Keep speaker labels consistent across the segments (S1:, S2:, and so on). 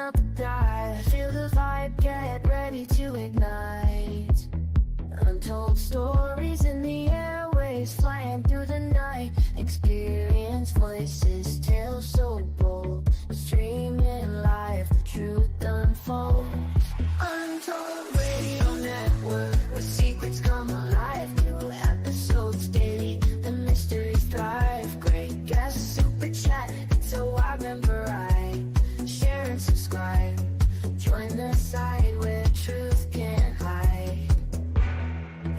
S1: up dive. Feel the vibe, get ready to ignite. Untold stories in the airways, flying through the night. Experience voices, tales so bold. Streaming live, the truth unfolds. Untold Radio Network, where secrets come alive. New episodes daily, the mysteries thrive. Great guests, super chat, it's so I remember I share and subscribe. Join the side where truth can't hide.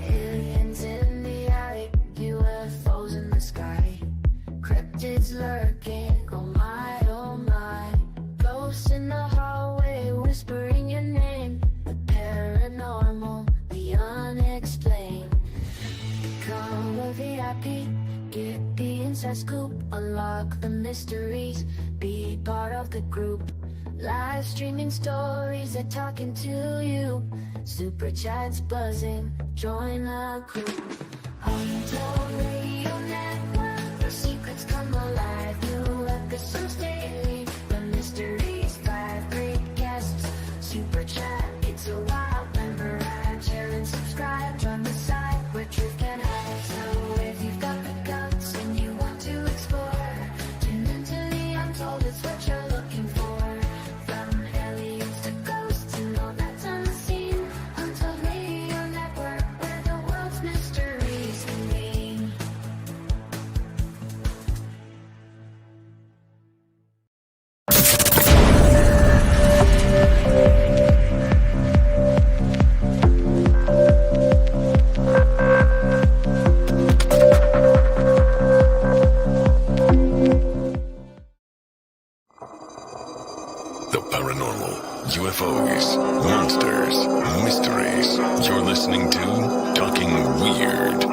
S1: Aliens in the attic, UFOs in the sky. Cryptids lurking, oh my, oh my. Ghosts in the hallway, whispering your name. The paranormal, the unexplained. Become a VIP, get the inside scoop. Unlock the mysteries, be part of the group. Live streaming stories, they're talking to you. Super chats buzzing, join the crew. Untold Radio Network, the secrets come alive. New episodes daily, the mysteries thrive. Great guests, super chat, it's a wild member ride. Share and subscribe, join the side where truth can hide. So if you've got the guts and you want to explore, tune into the Untold, it's what you're looking for. From aliens to ghosts and all that's unseen. Untold Radio Network, where the world's mysteries convene.
S2: The paranormal, UFOs, monsters, mysteries. You're listening to Talking Weird.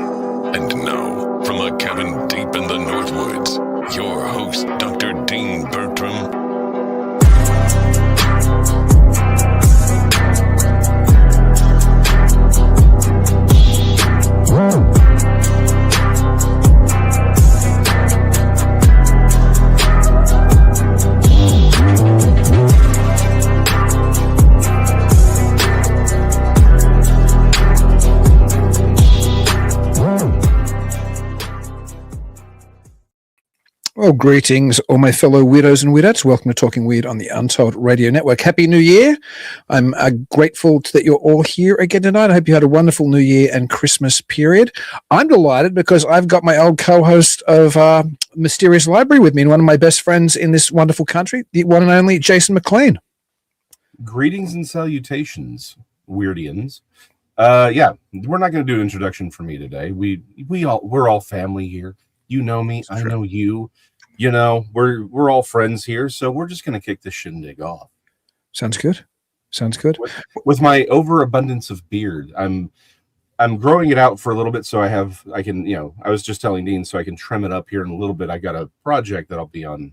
S2: And now, from a cabin deep in the Northwoods, your host, Dr. Dean Bertram.
S3: Well, greetings, all my fellow weirdos and weirdettes. Welcome to Talking Weird on the Untold Radio Network. Happy New Year. I'm grateful that you're all here again tonight. I hope you had a wonderful New Year and Christmas period. I'm delighted because I've got my old co-host of Mysterious Library with me and one of my best friends in this wonderful country, the one and only Jason McLean.
S4: Greetings and salutations, Weirdians. Yeah, we're not going to do an introduction for me today. We're all family here. You know me, I know you. You know, we're all friends here, so we're just going to kick this shindig off.
S3: Sounds good. Sounds good.
S4: With my overabundance of beard, I'm growing it out for a little bit, so I can, you know, I was just telling Dean, so I can trim it up here in a little bit. I got a project that I'll be on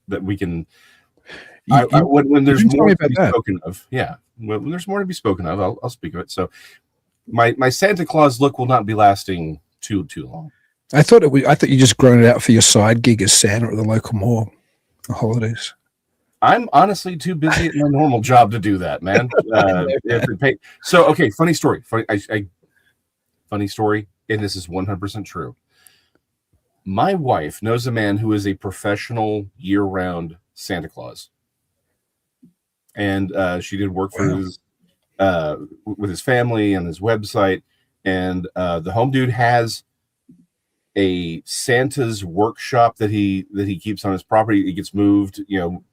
S4: that we can. When there's more to be spoken of, yeah. When there's more to be spoken of, I'll speak of it. So my Santa Claus look will not be lasting too long.
S3: I thought you just grown it out for your side gig as Santa at the local mall, the holidays.
S4: I'm honestly too busy at my normal job to do that, man. So, okay, funny story. Funny story, and this is 100% true. My wife knows a man who is a professional year-round Santa Claus, and she did work for his with his family and his website. And the home dude has a Santa's workshop that he keeps on his property. It gets moved, you know,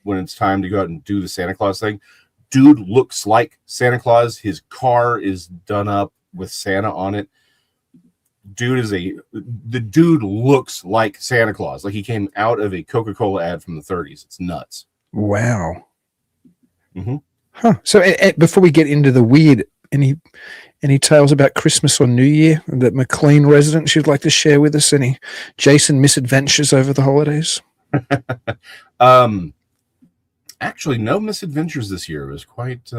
S4: when it's time to go out and do the Santa Claus thing. Dude looks like Santa Claus. His car is done up with Santa on it. The dude looks like Santa Claus, like he came out of a Coca-Cola ad from the 30s. It's nuts.
S3: Wow.
S4: Mm-hmm.
S3: Huh. So before we get into the weird, any tales about Christmas or New Year that McLean residents you'd like to share with us? Any Jason misadventures over the holidays?
S4: Actually, no misadventures this year. It was quite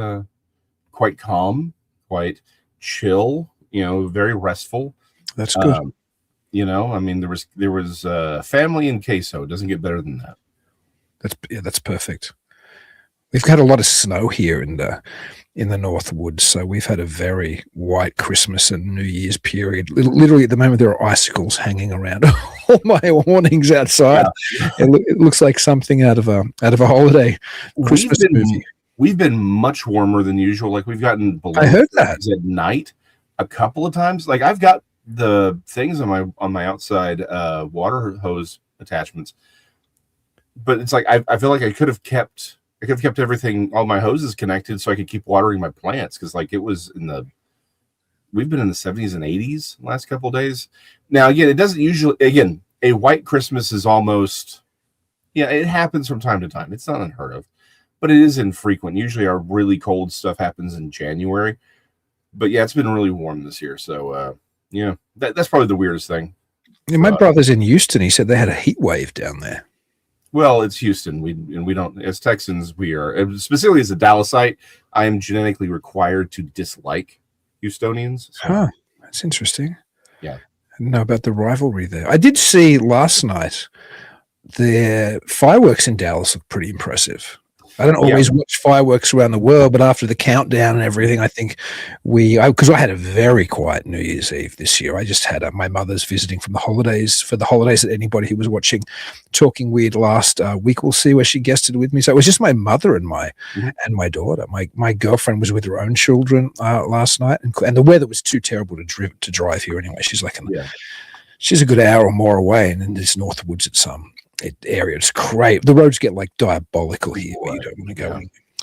S4: calm, quite chill. You know, very restful.
S3: That's good.
S4: You know, I mean, there was family in queso. It doesn't get better than that.
S3: That's perfect. We've had a lot of snow here in the North Woods, so we've had a very white Christmas and New Year's period. Literally, at the moment, there are icicles hanging around all my awnings outside.
S4: Yeah.
S3: It looks like something out of a holiday Christmas movie.
S4: We've been much warmer than usual. Like we've gotten below
S3: I heard that
S4: at night a couple of times. Like I've got the things on my outside water hose attachments, but it's like I feel like I could have kept everything, all my hoses connected so I could keep watering my plants, because like we've been in the 70s and 80s the last couple of days. Now again, it doesn't usually, again, a white Christmas is almost, it happens from time to time. It's not unheard of, but it is infrequent. Usually our really cold stuff happens in January, but yeah, it's been really warm this year. So that's probably the weirdest thing.
S3: Yeah, my brother's in Houston. He said they had a heat wave down there.
S4: Well, it's Houston. We don't, as Texans, we are, specifically as a Dallasite, I am genetically required to dislike Houstonians. So.
S3: That's interesting.
S4: Yeah.
S3: I didn't know about the rivalry there. I did see last night the fireworks in Dallas look pretty impressive. I don't always watch fireworks around the world, but after the countdown and everything, I think because I had a very quiet New Year's Eve this year. I just had my mother's visiting for the holidays. That anybody who was watching Talking Weird last week will see, where she guested with me. So it was just my mother and my daughter. My girlfriend was with her own children last night, and the weather was too terrible to drive here anyway. She's like she's a good hour or more away, and in this North Woods at some area. It's great. The roads get like diabolical here, where you don't want to go.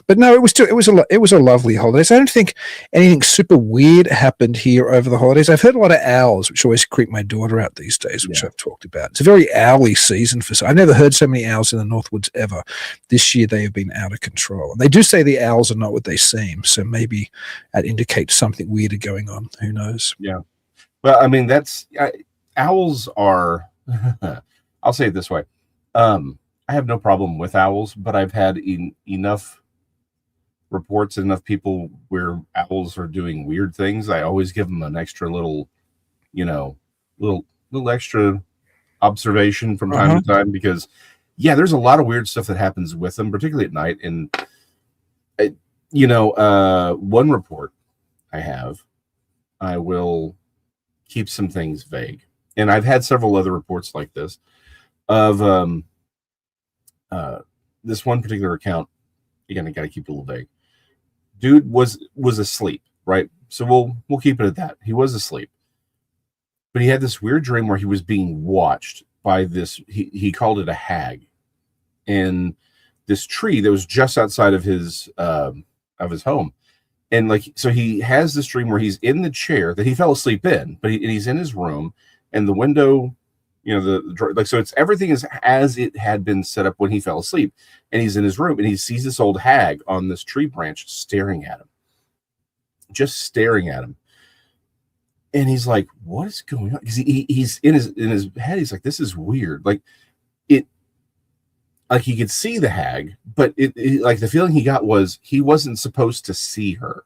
S3: But no, it was a lovely holiday. So I don't think anything super weird happened here over the holidays. I've heard a lot of owls, which always creep my daughter out these days, which I've talked about. It's a very owly season I've never heard so many owls in the North Woods ever. This year they have been out of control. And they do say the owls are not what they seem, so maybe that indicates something weirder going on. Who knows?
S4: Yeah. Well, I mean, owls are. I'll say it this way. I have no problem with owls, but I've had enough reports and enough people where owls are doing weird things. I always give them an extra little extra observation from time to time, because there's a lot of weird stuff that happens with them, particularly at night. And one report I will keep some things vague, and I've had several other reports like this of this one particular account. Again, I got to keep it a little vague. Dude was asleep, right? So we'll keep it at that. He was asleep, but he had this weird dream where he was being watched by this. He called it a hag, and this tree that was just outside of his home. And so he has this dream where he's in the chair that he fell asleep in, but he's in his room, and the window, so it's everything is as it had been set up when he fell asleep, and he's in his room, and he sees this old hag on this tree branch staring at him, just staring at him. And he's like, what is going on? Because he's in his head, he's like, this is weird. Like he could see the hag, but it like the feeling he got was he wasn't supposed to see her.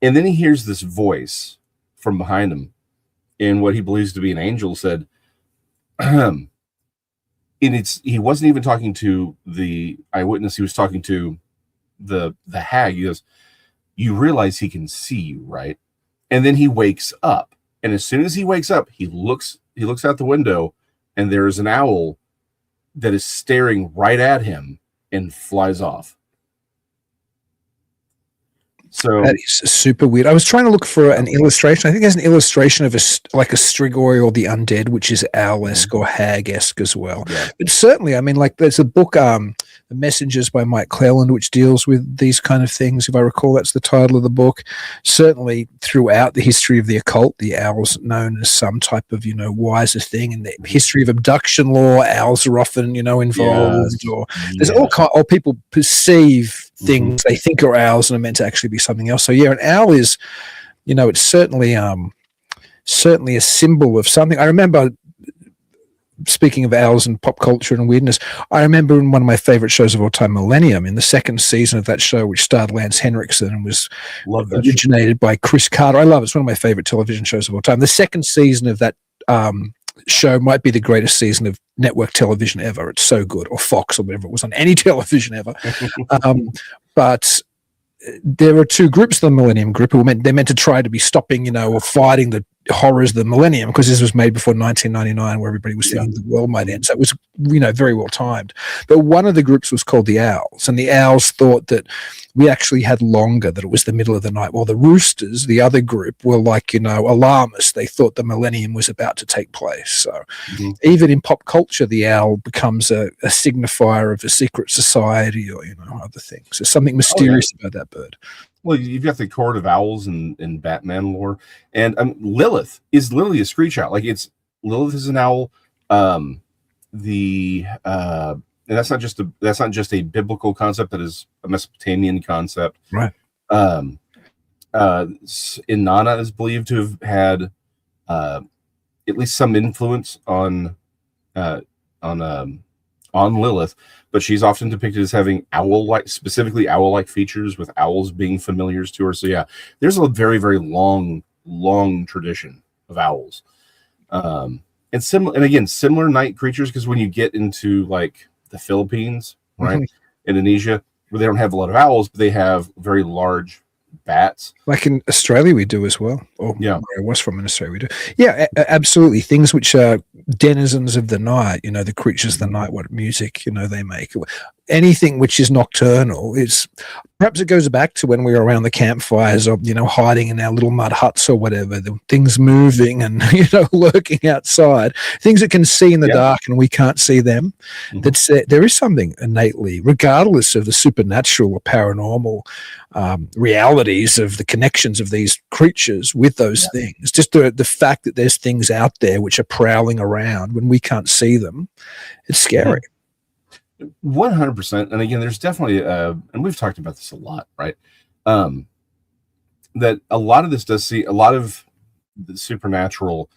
S4: And then he hears this voice from behind him, and what he believes to be an angel said, and he wasn't even talking to the eyewitness, he was talking to the hag. He goes, you realize he can see you, right? And then he wakes up, and as soon as he wakes up, he looks out the window, and there's an owl that is staring right at him and flies off. So
S3: that is super weird. I was trying to look for an illustration. I think there's an illustration of a strigoi or the undead, which is owl-esque or hag-esque as well. Yeah. But certainly, I mean, like there's a book, The Messengers by Mike Cleland, which deals with these kind of things. If I recall, that's the title of the book. Certainly throughout the history of the occult, the owl's known as some type of, wiser thing. In the history of abduction law, owls are often, involved. Or there's all people perceive things they think are owls and are meant to actually be something else. So an owl is, it's certainly a symbol of something. I remember, speaking of owls and pop culture and weirdness, I remember in one of my favorite shows of all time, Millennium, in the second season of that show, which starred Lance Henriksen and was originated by Chris Carter. I love it. It's one of my favorite television shows of all time. The second season of that show might be the greatest season of network television ever. It's so good, or Fox or whatever it was on any television ever. But there are two groups, the Millennium Group, who they're meant to try to be stopping, or fighting the horrors of the millennium, because this was made before 1999, where everybody was thinking the world might end. So it was, very well timed. But one of the groups was called the Owls, and the Owls thought that we actually had longer, that it was the middle of the night, while the Roosters, the other group, were like, alarmists. They thought the millennium was about to take place. So even in pop culture, the owl becomes a signifier of a secret society, or, other things. There's something mysterious about that bird.
S4: Well, you've got the Court of Owls in Batman lore, and Lilith is literally a screech owl. Like, Lilith is an owl. And that's not just a biblical concept. That is a Mesopotamian concept,
S3: right?
S4: Inanna is believed to have had at least some influence on Lilith, but she's often depicted as having specifically owl-like features, with owls being familiars to her. So yeah, there's a very, very long tradition of owls. And similar night creatures, because when you get into like the Philippines, right, Indonesia, where they don't have a lot of owls, but they have very large bats.
S3: Like in Australia, we do as well. Or
S4: yeah,
S3: where I was from in Australia, we do. Yeah, absolutely. Things which are denizens of the night, the creatures of the night, what music, they make. Anything which is nocturnal, perhaps it goes back to when we were around the campfires, or hiding in our little mud huts or whatever, the things moving and lurking outside, things that can see in the dark and we can't see them. There is something innately, regardless of the supernatural or paranormal realities of the connections of these creatures with those things. Just the fact that there's things out there which are prowling around when we can't see them, it's scary.
S4: 100%. And again, there's definitely and we've talked about this a lot, right? That a lot of this does see a lot of the supernatural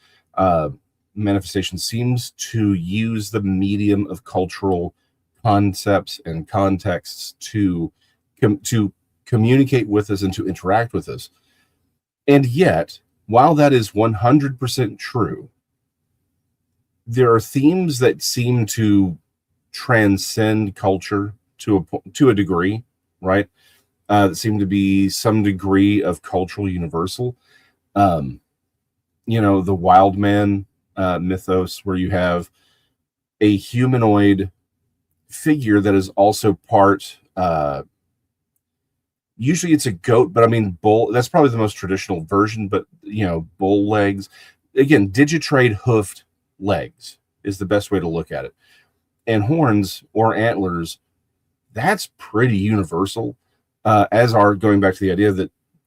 S4: manifestation seems to use the medium of cultural concepts and contexts to communicate with us and to interact with us. And yet, while that is 100% true, there are themes that seem to transcend culture to a degree, right? That seem to be some degree of cultural universal. The wild man mythos, where you have a humanoid figure that is also part, usually it's a goat, but bull, that's probably the most traditional version, but bull legs, again, digitrade hoofed legs is the best way to look at it. And horns or antlers, that's pretty universal, as are, going back to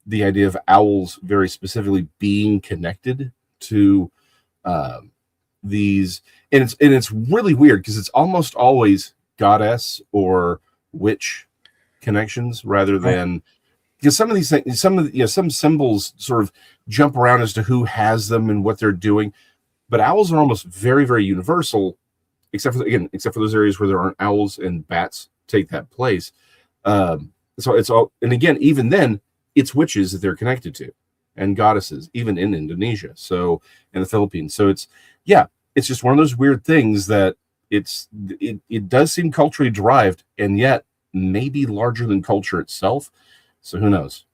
S4: the idea of owls very specifically being connected to these, and it's really weird because it's almost always goddess or witch connections rather than, because some of these things, some symbols sort of jump around as to who has them and what they're doing, but owls are almost very, very universal. Except for those areas where there aren't owls and bats take that place. So it's all, and again, even then, it's witches that they're connected to, and goddesses, even in Indonesia. So, in the Philippines. So it's just one of those weird things that it does seem culturally derived, and yet maybe larger than culture itself. So who knows?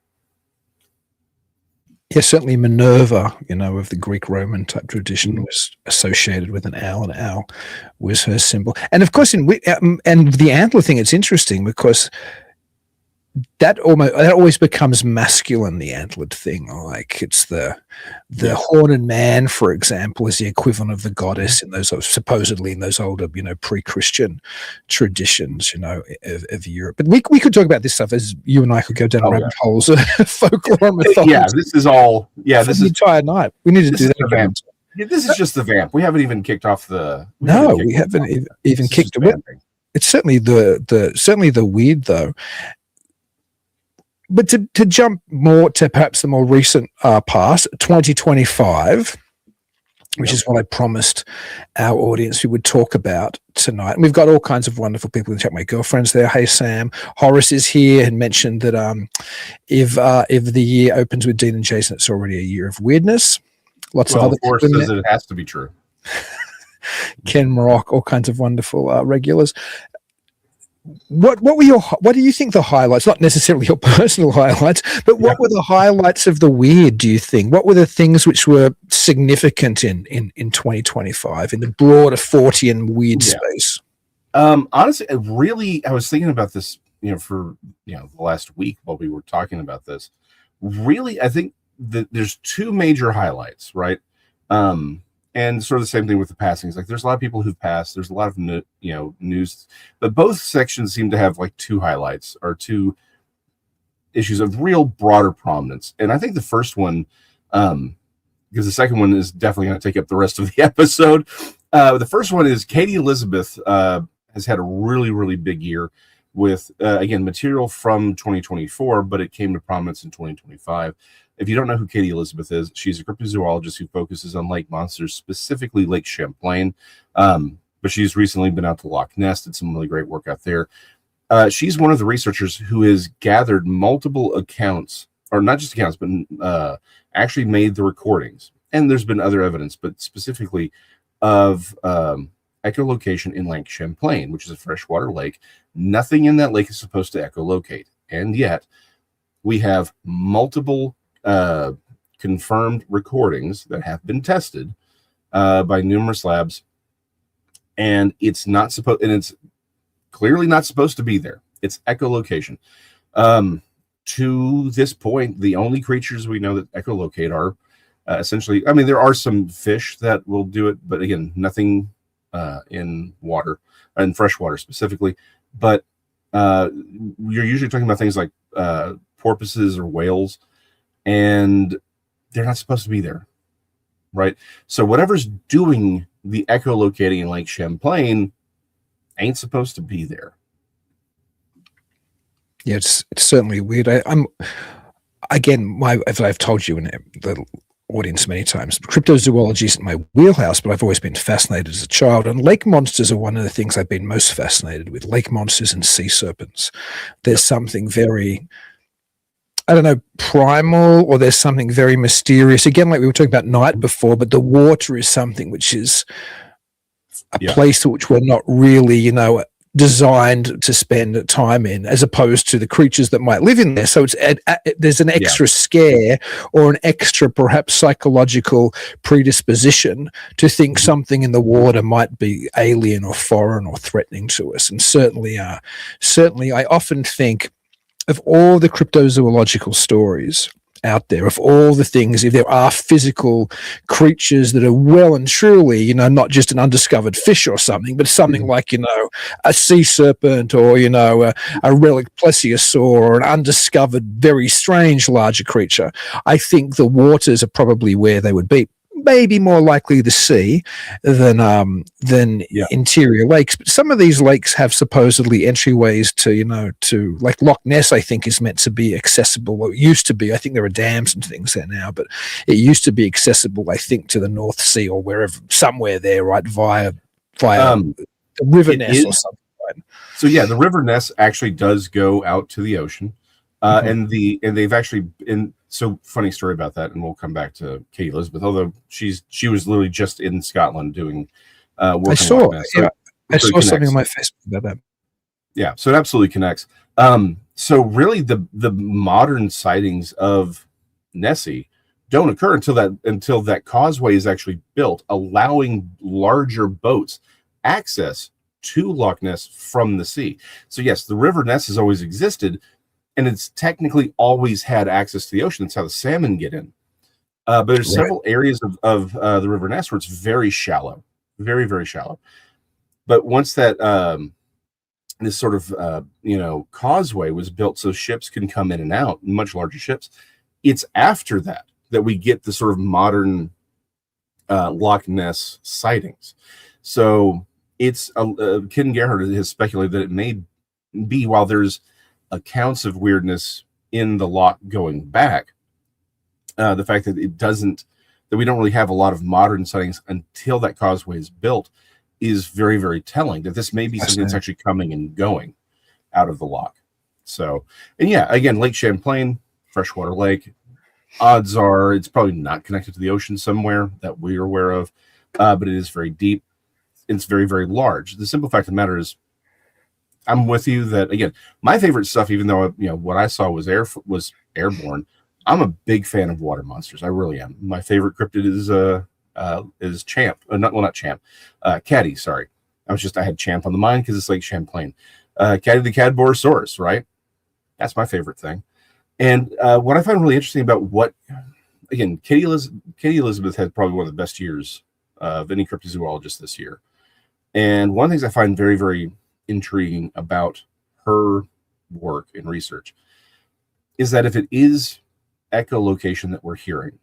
S3: Yeah, certainly Minerva, of the Greek-Roman type tradition, was associated with an owl. An owl was her symbol. And of course, and the antler thing, it's interesting because that always becomes masculine, the antlered thing. Like, it's the horned man, for example, is the equivalent of the goddess in those, supposedly in those older, pre-Christian traditions, of Europe. But we could talk about this stuff, as you and I could go down rabbit holes of folklore and mythology.
S4: Yeah, this is all. Yeah, this is
S3: the entire night. We need to do that again.
S4: This is just the vamp. We haven't even kicked off the.
S3: We haven't even kicked it. It's certainly the weird, though. But to jump more to perhaps the more recent past, 2025, which is what I promised our audience we would talk about tonight. And we've got all kinds of wonderful people in the chat. My girlfriend's there. Hey, Sam. Horace is here and mentioned that if the year opens with Dean and Jason, it's already a year of weirdness. Lots of other
S4: Horace says that it has to be true.
S3: Ken Maroc, all kinds of wonderful regulars. What do you think the highlights, not necessarily your personal highlights, but what were the highlights of the weird, do you think? What were the things which were significant in 2025 in the broader Fortean weird space?
S4: Honestly, I was thinking about this, for the last week while we were talking about this. Really, I think that there's two major highlights, right? And sort of the same thing with the passings. Like, there's a lot of people who've passed. There's a lot of news, but both sections seem to have like two highlights or two issues of real broader prominence. And I think the first one, because the second one is definitely going to take up the rest of the episode. The first one is Katie Elizabeth has had a really, really big year with again, material from 2024, but it came to prominence in 2025. If you don't know who Katie Elizabeth is, she's a cryptozoologist who focuses on lake monsters, specifically Lake Champlain. But she's recently been out to Loch Ness, did some really great work out there. She's one of the researchers who has gathered multiple accounts, or not just accounts, but actually made the recordings. And there's been other evidence, but specifically of echolocation in Lake Champlain, which is a freshwater lake. Nothing in that lake is supposed to echolocate. And yet we have multiple confirmed recordings that have been tested by numerous labs, and it's clearly not supposed to be there. It's echolocation. To this point, the only creatures we know that echolocate are essentially, I mean, there are some fish that will do it, but again, nothing in water, in freshwater specifically. But you're usually talking about things like porpoises or whales, and they're not supposed to be there, right? So whatever's doing the echolocating in Lake Champlain ain't supposed to be there.
S3: Yeah, it's certainly weird. I'm again, as I've told you in the audience many times, cryptozoology isn't my wheelhouse, but I've always been fascinated as a child. And lake monsters are one of the things I've been most fascinated with. Lake monsters and sea serpents. There's something very, I don't know, primal, or there's something very mysterious. Again, like we were talking about night before, but the water is something which is a place which we're not really, designed to spend time in, as opposed to the creatures that might live in there. So there's an extra scare or an extra perhaps psychological predisposition to think something in the water might be alien or foreign or threatening to us. And certainly I often think of all the cryptozoological stories out there, of all the things, if there are physical creatures that are well and truly, not just an undiscovered fish or something, but something like, a sea serpent or, a relic plesiosaur or an undiscovered, very strange larger creature, I think the waters are probably where they would be. Maybe more likely the sea than interior lakes. But some of these lakes have supposedly entryways to like Loch Ness, I think, is meant to be accessible. Well, it used to be. I think there are dams and things there now, but it used to be accessible, I think, to the North Sea or wherever, somewhere there, right, via the River Ness or something. Right?
S4: So yeah, the River Ness actually does go out to the ocean. And they've actually so funny story about that, and we'll come back to Katie Elizabeth, although she was literally just in Scotland doing work. I saw
S3: something on my Facebook about that.
S4: Yeah, so it absolutely connects. So really the modern sightings of Nessie don't occur until that causeway is actually built, allowing larger boats access to Loch Ness from the sea. So yes, the River Ness has always existed, and it's technically always had access to the ocean. That's how the salmon get in. But there's several areas of the River Ness where it's very shallow, very, very shallow. But once that this sort of causeway was built so ships can come in and out, much larger ships, it's after that we get the sort of modern Loch Ness sightings. So it's Ken Gerhardt has speculated that it may be, while there's accounts of weirdness in the loch going back, the fact that we don't really have a lot of modern sightings until that causeway is built is very, very telling that this may be something that's actually coming and going out of the loch. So, and yeah, again, Lake Champlain, freshwater lake, odds are it's probably not connected to the ocean somewhere that we're aware of, but it is very deep. It's very, very large. The simple fact of the matter is, I'm with you that, again, my favorite stuff, even though what I saw was airborne, I'm a big fan of water monsters. I really am. My favorite cryptid is Champ. Not Champ. Caddy. Sorry, I had Champ on the mind because it's like Champlain. Caddy the Cadborosaurus, right? That's my favorite thing. And what I find really interesting about Katie Elizabeth had probably one of the best years of any cryptozoologist this year. And one of the things I find very, very intriguing about her work and research is that if it is echolocation that we're hearing,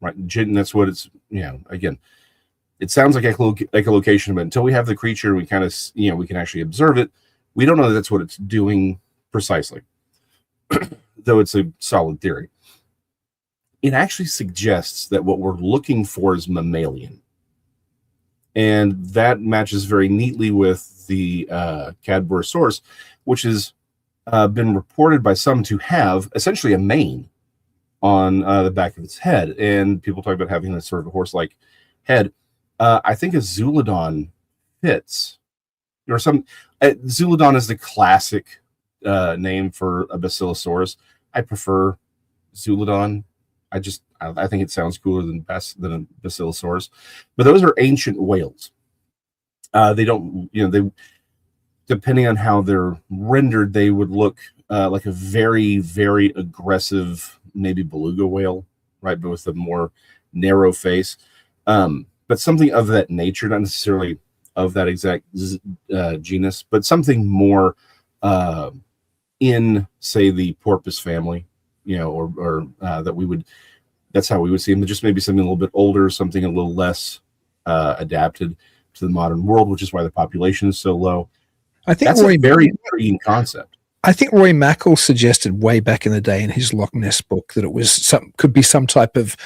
S4: right? And that's what it's, again, it sounds like echolocation, but until we have the creature, we kind of, we can actually observe it. We don't know that that's what it's doing precisely, though it's a solid theory. It actually suggests that what we're looking for is mammalian. And that matches very neatly with the Cadborosaurus, which has been reported by some to have essentially a mane on the back of its head. And people talk about having this sort of a horse-like head. I think a Zoolodon fits. Zoolodon is the classic name for a Basilosaurus. I prefer Zoolodon. I think it sounds cooler than a Basilosaurus. But those are ancient whales. They don't, depending on how they're rendered, they would look like a very, very aggressive, maybe beluga whale, right? But with a more narrow face. But something of that nature, not necessarily of that exact genus, but something more in, say, the porpoise family, or that we would, that's how we would see them. Just maybe something a little bit older, something a little less adapted to the modern world, which is why the population is so low.
S3: I think
S4: that's a very intriguing concept.
S3: I think Roy Mackal suggested way back in the day in his Loch Ness book that it was could be some type of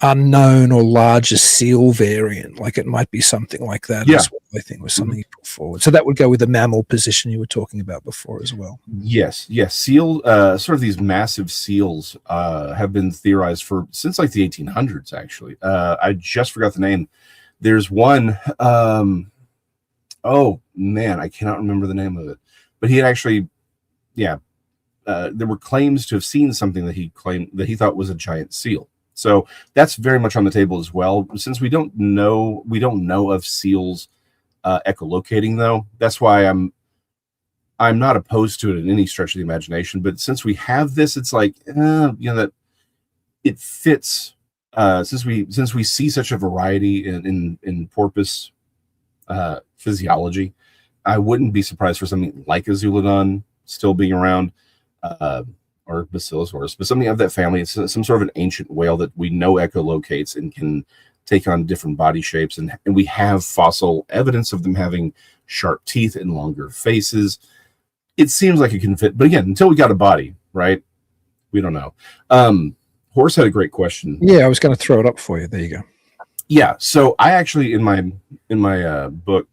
S3: unknown or larger seal variant. Like it might be something like that.
S4: Yeah.
S3: That's what I think was something he put forward. So that would go with the mammal position you were talking about before as well.
S4: Yes. Seal, sort of these massive seals have been theorized since like the 1800s, actually. I just forgot the name. There's one, oh man, I cannot remember the name of it. But he had actually, there were claims to have seen something that he claimed that he thought was a giant seal. So that's very much on the table as well. Since we don't know of seals echolocating, though. That's why I'm not opposed to it in any stretch of the imagination. But since we have this, it's like that it fits. Since we see such a variety in porpoise physiology, I wouldn't be surprised for something like a Zoolodon still being around. Or Basilosaurus, but something of that family. It's some sort of an ancient whale that we know echolocates and can take on different body shapes, and we have fossil evidence of them having sharp teeth and longer faces. It seems like it can fit, but again, until we got a body, right? We don't know. Horse had a great question.
S3: Yeah, I was going to throw it up for you. There you go.
S4: Yeah, so I actually in my book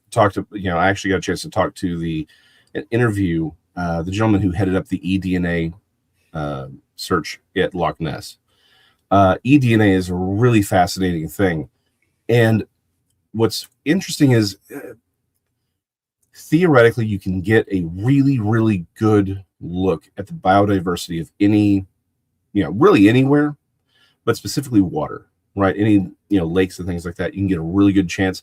S4: talked to, I actually got a chance to talk to an interview the gentleman who headed up the eDNA search at Loch Ness. eDNA is a really fascinating thing. And what's interesting is theoretically you can get a really, really good look at the biodiversity of any, really anywhere, but specifically water, right? Any, lakes and things like that. You can get a really good chance.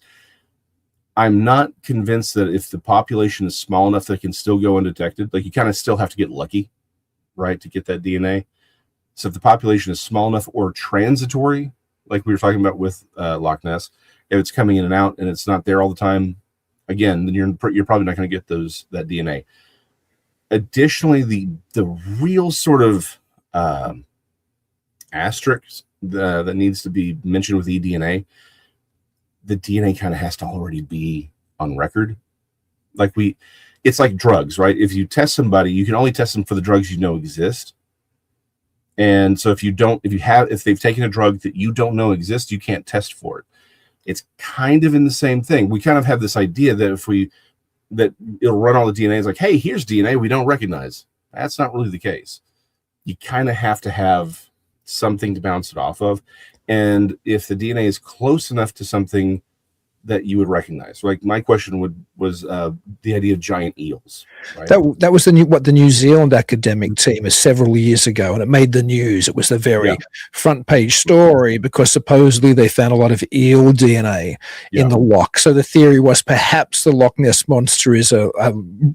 S4: I'm not convinced that if the population is small enough that it can still go undetected, like you kind of still have to get lucky, right, to get that DNA. So if the population is small enough or transitory, like we were talking about with Loch Ness, if it's coming in and out and it's not there all the time, again, then you're probably not going to get that DNA. Additionally, the real sort of asterisk that needs to be mentioned with eDNA, the DNA kind of has to already be on record. It's like drugs, right? If you test somebody, you can only test them for the drugs exist. And so if they've taken a drug that you don't know exists, you can't test for it. It's kind of in the same thing. We kind of have this idea that that it'll run all the DNA. It's like, hey, here's DNA we don't recognize. That's not really the case. You kind of have to have something to bounce it off of. And if the DNA is close enough to something that you would recognize, like my question was the idea of giant eels. Right?
S3: That was the New Zealand academic team is several years ago, and it made the news. It was the very front page story because supposedly they found a lot of eel DNA in the loch. So the theory was perhaps the Loch Ness monster is a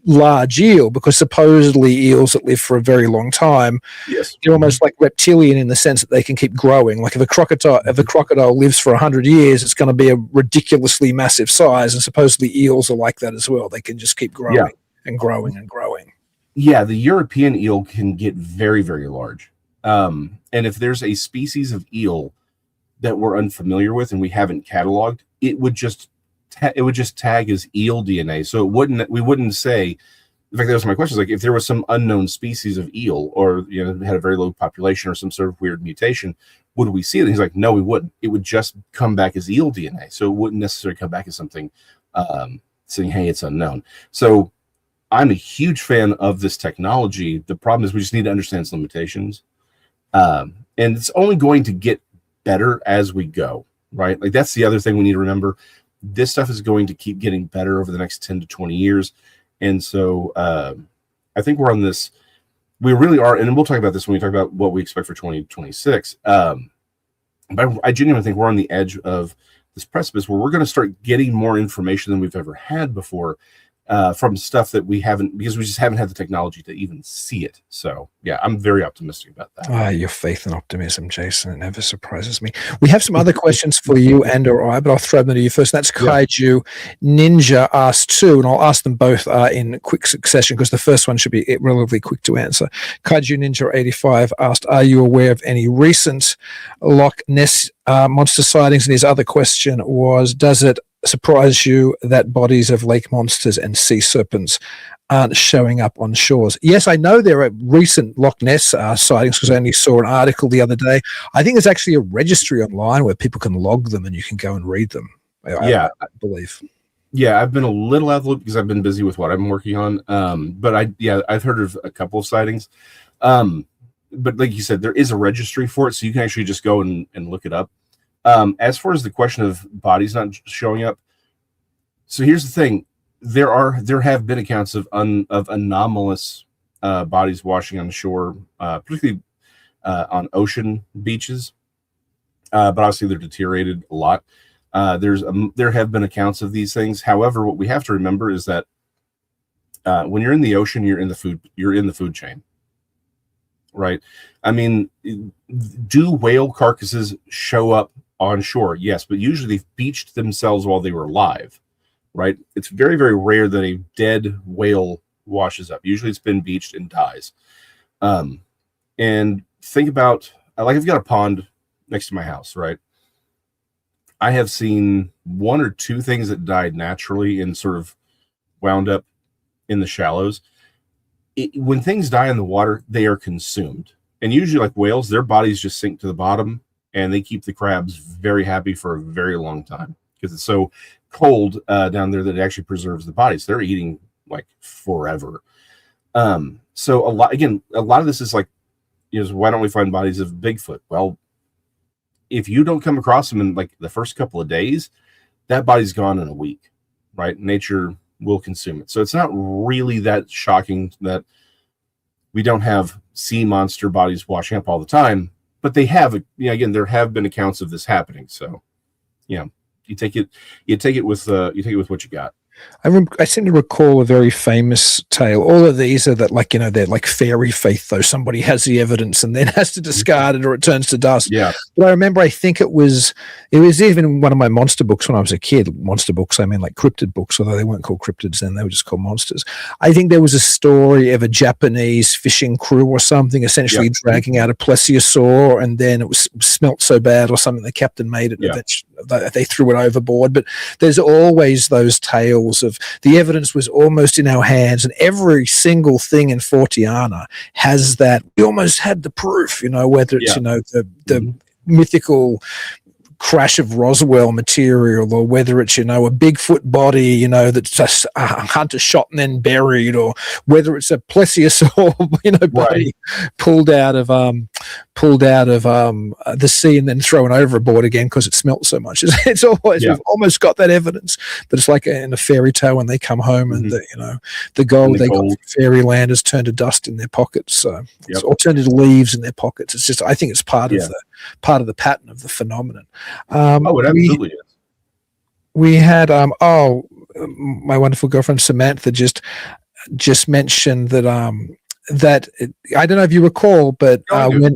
S3: large eel, because supposedly eels that live for a very long time, they're almost like reptilian in the sense that they can keep growing. Like if a crocodile lives for 100 years, it's going to be a ridiculously massive size, and supposedly eels are like that as well. They can just keep growing and growing and growing.
S4: Yeah, the European eel can get very, very large. And if there's a species of eel that we're unfamiliar with and we haven't cataloged, it would just tag as eel DNA. So we wouldn't say. In fact, that was my question. Like if there was some unknown species of eel, or had a very low population or some sort of weird mutation, would we see it? He's like, no, we wouldn't. It would just come back as eel DNA. So it wouldn't necessarily come back as something saying, hey, it's unknown. So I'm a huge fan of this technology. The problem is we just need to understand its limitations. And it's only going to get better as we go, right? Like that's the other thing we need to remember. This stuff is going to keep getting better over the next 10 to 20 years. And so I think we're on this, we really are, and we'll talk about this when we talk about what we expect for 2026. But I genuinely think we're on the edge of this precipice where we're going to start getting more information than we've ever had before from stuff that we haven't, because we just haven't had the technology to even see it. So yeah, I'm very optimistic about that.
S3: Your faith and optimism, Jason, it never surprises me. We have some other questions for you and or I, but I'll throw them to you first. That's Kaiju Ninja asked two, and I'll ask them both in quick succession because the first one should be relatively quick to answer. Kaiju Ninja 85 asked, are you aware of any recent Loch Ness monster sightings? And his other question was, does it surprise you that bodies of lake monsters and sea serpents aren't showing up on shores? Yes, I know there are recent Loch Ness sightings because I only saw an article the other day. I think there's actually a registry online where people can log them and you can go and read them. I believe.
S4: Yeah, I've been a little out of the loop because I've been busy with what I'm working on. But I've heard of a couple of sightings. But like you said, there is a registry for it, so you can actually just go and look it up. As far as the question of bodies not showing up, so here's the thing: there have been accounts of anomalous bodies washing on the shore, particularly on ocean beaches. But obviously, they're deteriorated a lot. There have been accounts of these things. However, what we have to remember is that when you're in the ocean, you're in the food chain, right? I mean, do whale carcasses show up on shore? Yes, but usually they've beached themselves while they were alive, right? It's very, very rare that a dead whale washes up. Usually it's been beached and dies. And think about, like, I've got a pond next to my house, right? I have seen one or two things that died naturally and sort of wound up in the shallows. When things die in the water, they are consumed. And usually, like whales, their bodies just sink to the bottom and they keep the crabs very happy for a very long time because it's so cold down there that it actually preserves the bodies. They're eating like forever. So a lot of this is like, why don't we find bodies of Bigfoot? Well, if you don't come across them in like the first couple of days, that body's gone in a week, right? Nature will consume it. So it's not really that shocking that we don't have sea monster bodies washing up all the time, but they have, again, there have been accounts of this happening. So, you take it with what you got.
S3: I seem to recall a very famous tale. All of these are that, like, they're like fairy faith, though. Somebody has the evidence and then has to discard it or it turns to dust.
S4: Yeah.
S3: But I remember, I think it was even one of my monster books when I was a kid. Monster books, I mean like cryptid books, although they weren't called cryptids then, they were just called monsters. I think there was a story of a Japanese fishing crew or something essentially dragging out a plesiosaur, and then it was smelt so bad or something, the captain made it. They threw it overboard. But there's always those tales of the evidence was almost in our hands, and every single thing in Fortiana has that. We almost had the proof, whether it's the mythical crash of Roswell material, or whether it's, a Bigfoot body, that's just a hunter shot and then buried, or whether it's a plesiosaur, body pulled out of the sea and then thrown overboard again because it smelt so much. It's always, we've almost got that evidence, but it's like in a fairy tale when they come home and the gold they got from fairyland has turned to dust in their pockets, or turned into leaves in their pockets. It's just, I think it's part of the pattern of the phenomenon.
S4: It absolutely is.
S3: We had my wonderful girlfriend Samantha just mentioned that that I don't know if you recall, but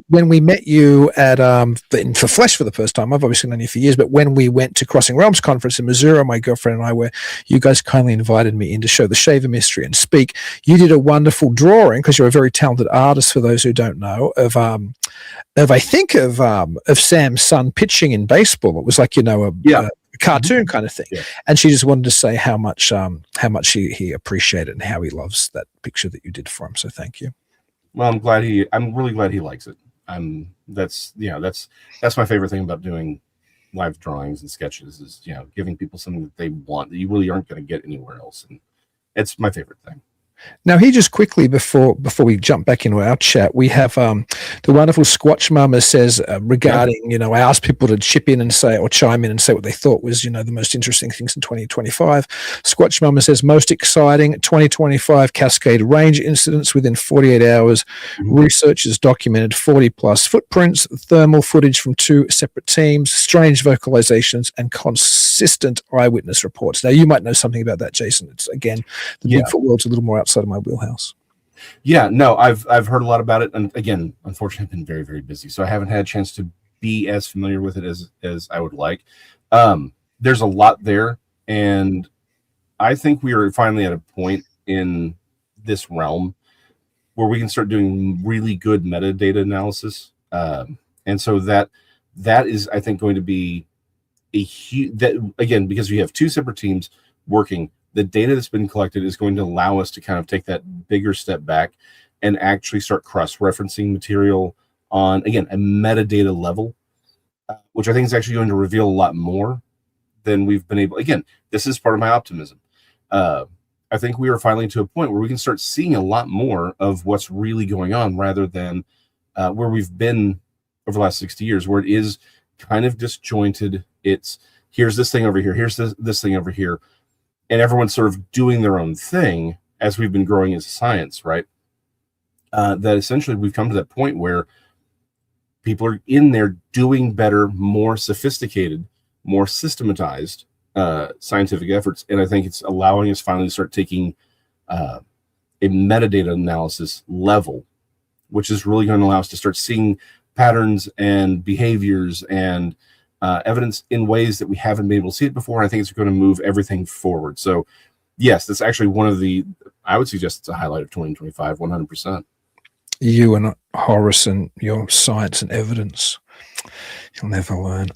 S3: when we met you at for Flesh for the first time, I've obviously known you for years, but when we went to Crossing Realms conference in Missouri, my girlfriend and I, where you guys kindly invited me in to show the Shaver Mystery and speak, you did a wonderful drawing, because you're a very talented artist, for those who don't know, of Sam's son pitching in baseball. It was like, a cartoon kind of thing. And she just wanted to say how much he appreciated and how he loves that picture that you did for him. So thank you.
S4: Well, I'm really glad he likes it. That's my favorite thing about doing live drawings and sketches is, giving people something that they want that you really aren't going to get anywhere else. And it's my favorite thing.
S3: Now, he just quickly, before we jump back into our chat, we have the wonderful Squatch Mama says regarding, I asked people to chime in and say what they thought was, the most interesting things in 2025. Squatch Mama says, most exciting 2025 Cascade Range incidents within 48 hours. Researchers documented 40 plus footprints, thermal footage from 2 separate teams, strange vocalizations, and consistent eyewitness reports. Now, you might know something about that, Jason. It's, again, the Bigfoot world's a little more outside of my wheelhouse.
S4: No, I've heard a lot about it, and again, unfortunately, I've been very, very busy, so I haven't had a chance to be as familiar with it as I would like. There's a lot there, and I think we are finally at a point in this realm where we can start doing really good metadata analysis, and so that is, I think, going to be a huge, that again, because we have 2 separate teams working. The data that's been collected is going to allow us to kind of take that bigger step back and actually start cross-referencing material on, again, a metadata level, which I think is actually going to reveal a lot more than we've been able. Again, this is part of my optimism. I think we are finally to a point where we can start seeing a lot more of what's really going on, rather than where we've been over the last 60 years, where it is kind of disjointed. It's here's this thing over here, here's this thing over here, and everyone's sort of doing their own thing as we've been growing as a science, right? That essentially we've come to that point where people are in there doing better, more sophisticated, more systematized scientific efforts. And I think it's allowing us finally to start taking a metadata analysis level, which is really going to allow us to start seeing patterns and behaviors and evidence in ways that we haven't been able to see it before. I think it's going to move everything forward. So yes, that's actually one of the, I would suggest it's a highlight of 2025, 100%.
S3: You and Horace and your science and evidence. You'll never learn.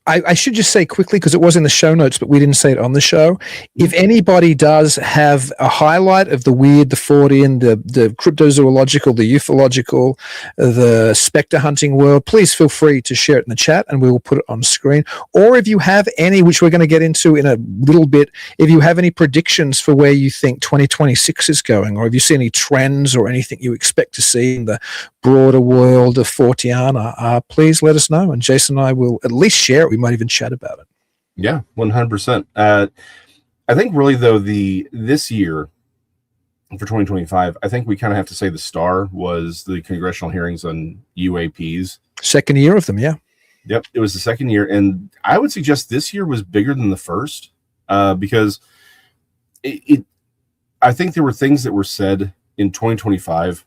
S3: I should just say quickly, because it was in the show notes, but we didn't say it on the show. If anybody does have a highlight of the weird, the Fortean, the cryptozoological, the ufological, the spectre hunting world, please feel free to share it in the chat and we will put it on screen. Or if you have any, which we're going to get into in a little bit, if you have any predictions for where you think 2026 is going, or if you see any trends or anything you expect to see in the broader world of Forteana, please let us know. And Jason and I will at least share it. We might even chat about it.
S4: Yeah, 100%. I think really though this year for 2025, I think we kind of have to say the star was the congressional hearings on UAPs.
S3: Second year of them, yeah.
S4: Yep, it was the second year, and I would suggest this year was bigger than the first because I think there were things that were said in 2025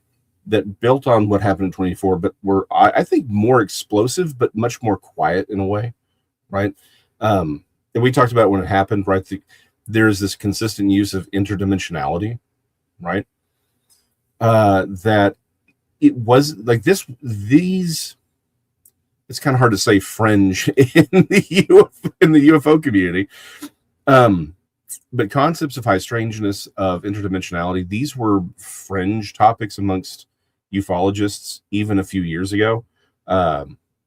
S4: that built on what happened in 24, but were, I think, more explosive, but much more quiet in a way, right? And we talked about when it happened, right? There's this consistent use of interdimensionality, right? That it was like these, it's kind of hard to say fringe in the UFO community. But concepts of high strangeness, of interdimensionality, these were fringe topics amongst ufologists even a few years ago.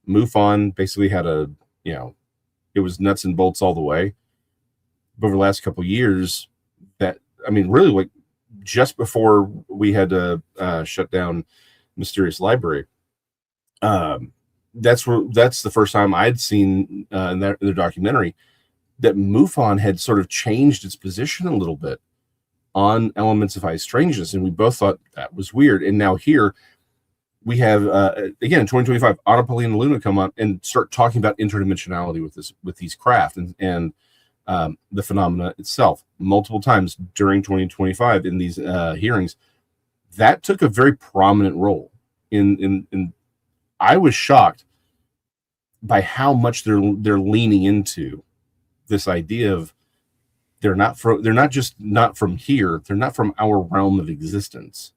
S4: MUFON basically had it was nuts and bolts all the way. But over the last couple of years, really, like just before we had to shut down Mysterious Library, that's the first time I'd seen in the documentary that MUFON had sort of changed its position a little bit on elements of high strangeness, and we both thought that was weird. And now here we have again in 2025, Anapoli and Luna come up and start talking about interdimensionality with these craft and the phenomena itself multiple times during 2025 in these hearings. That took a very prominent role in I was shocked by how much they're leaning into this idea of they're not just not from here, they're not from our realm of existence,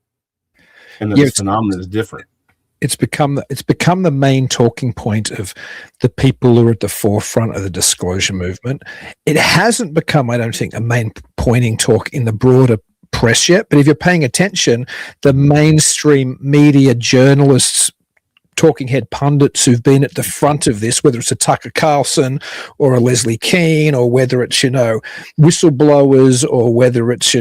S4: and that this phenomenon is different.
S3: It's become the main talking point of the people who are at the forefront of the disclosure movement. It hasn't become, I don't think, a main pointing talk in the broader press yet, but if you're paying attention, the mainstream media, journalists, talking head pundits who've been at the front of this, whether it's a Tucker Carlson or a Leslie Keane, or whether it's, whistleblowers, or whether it's,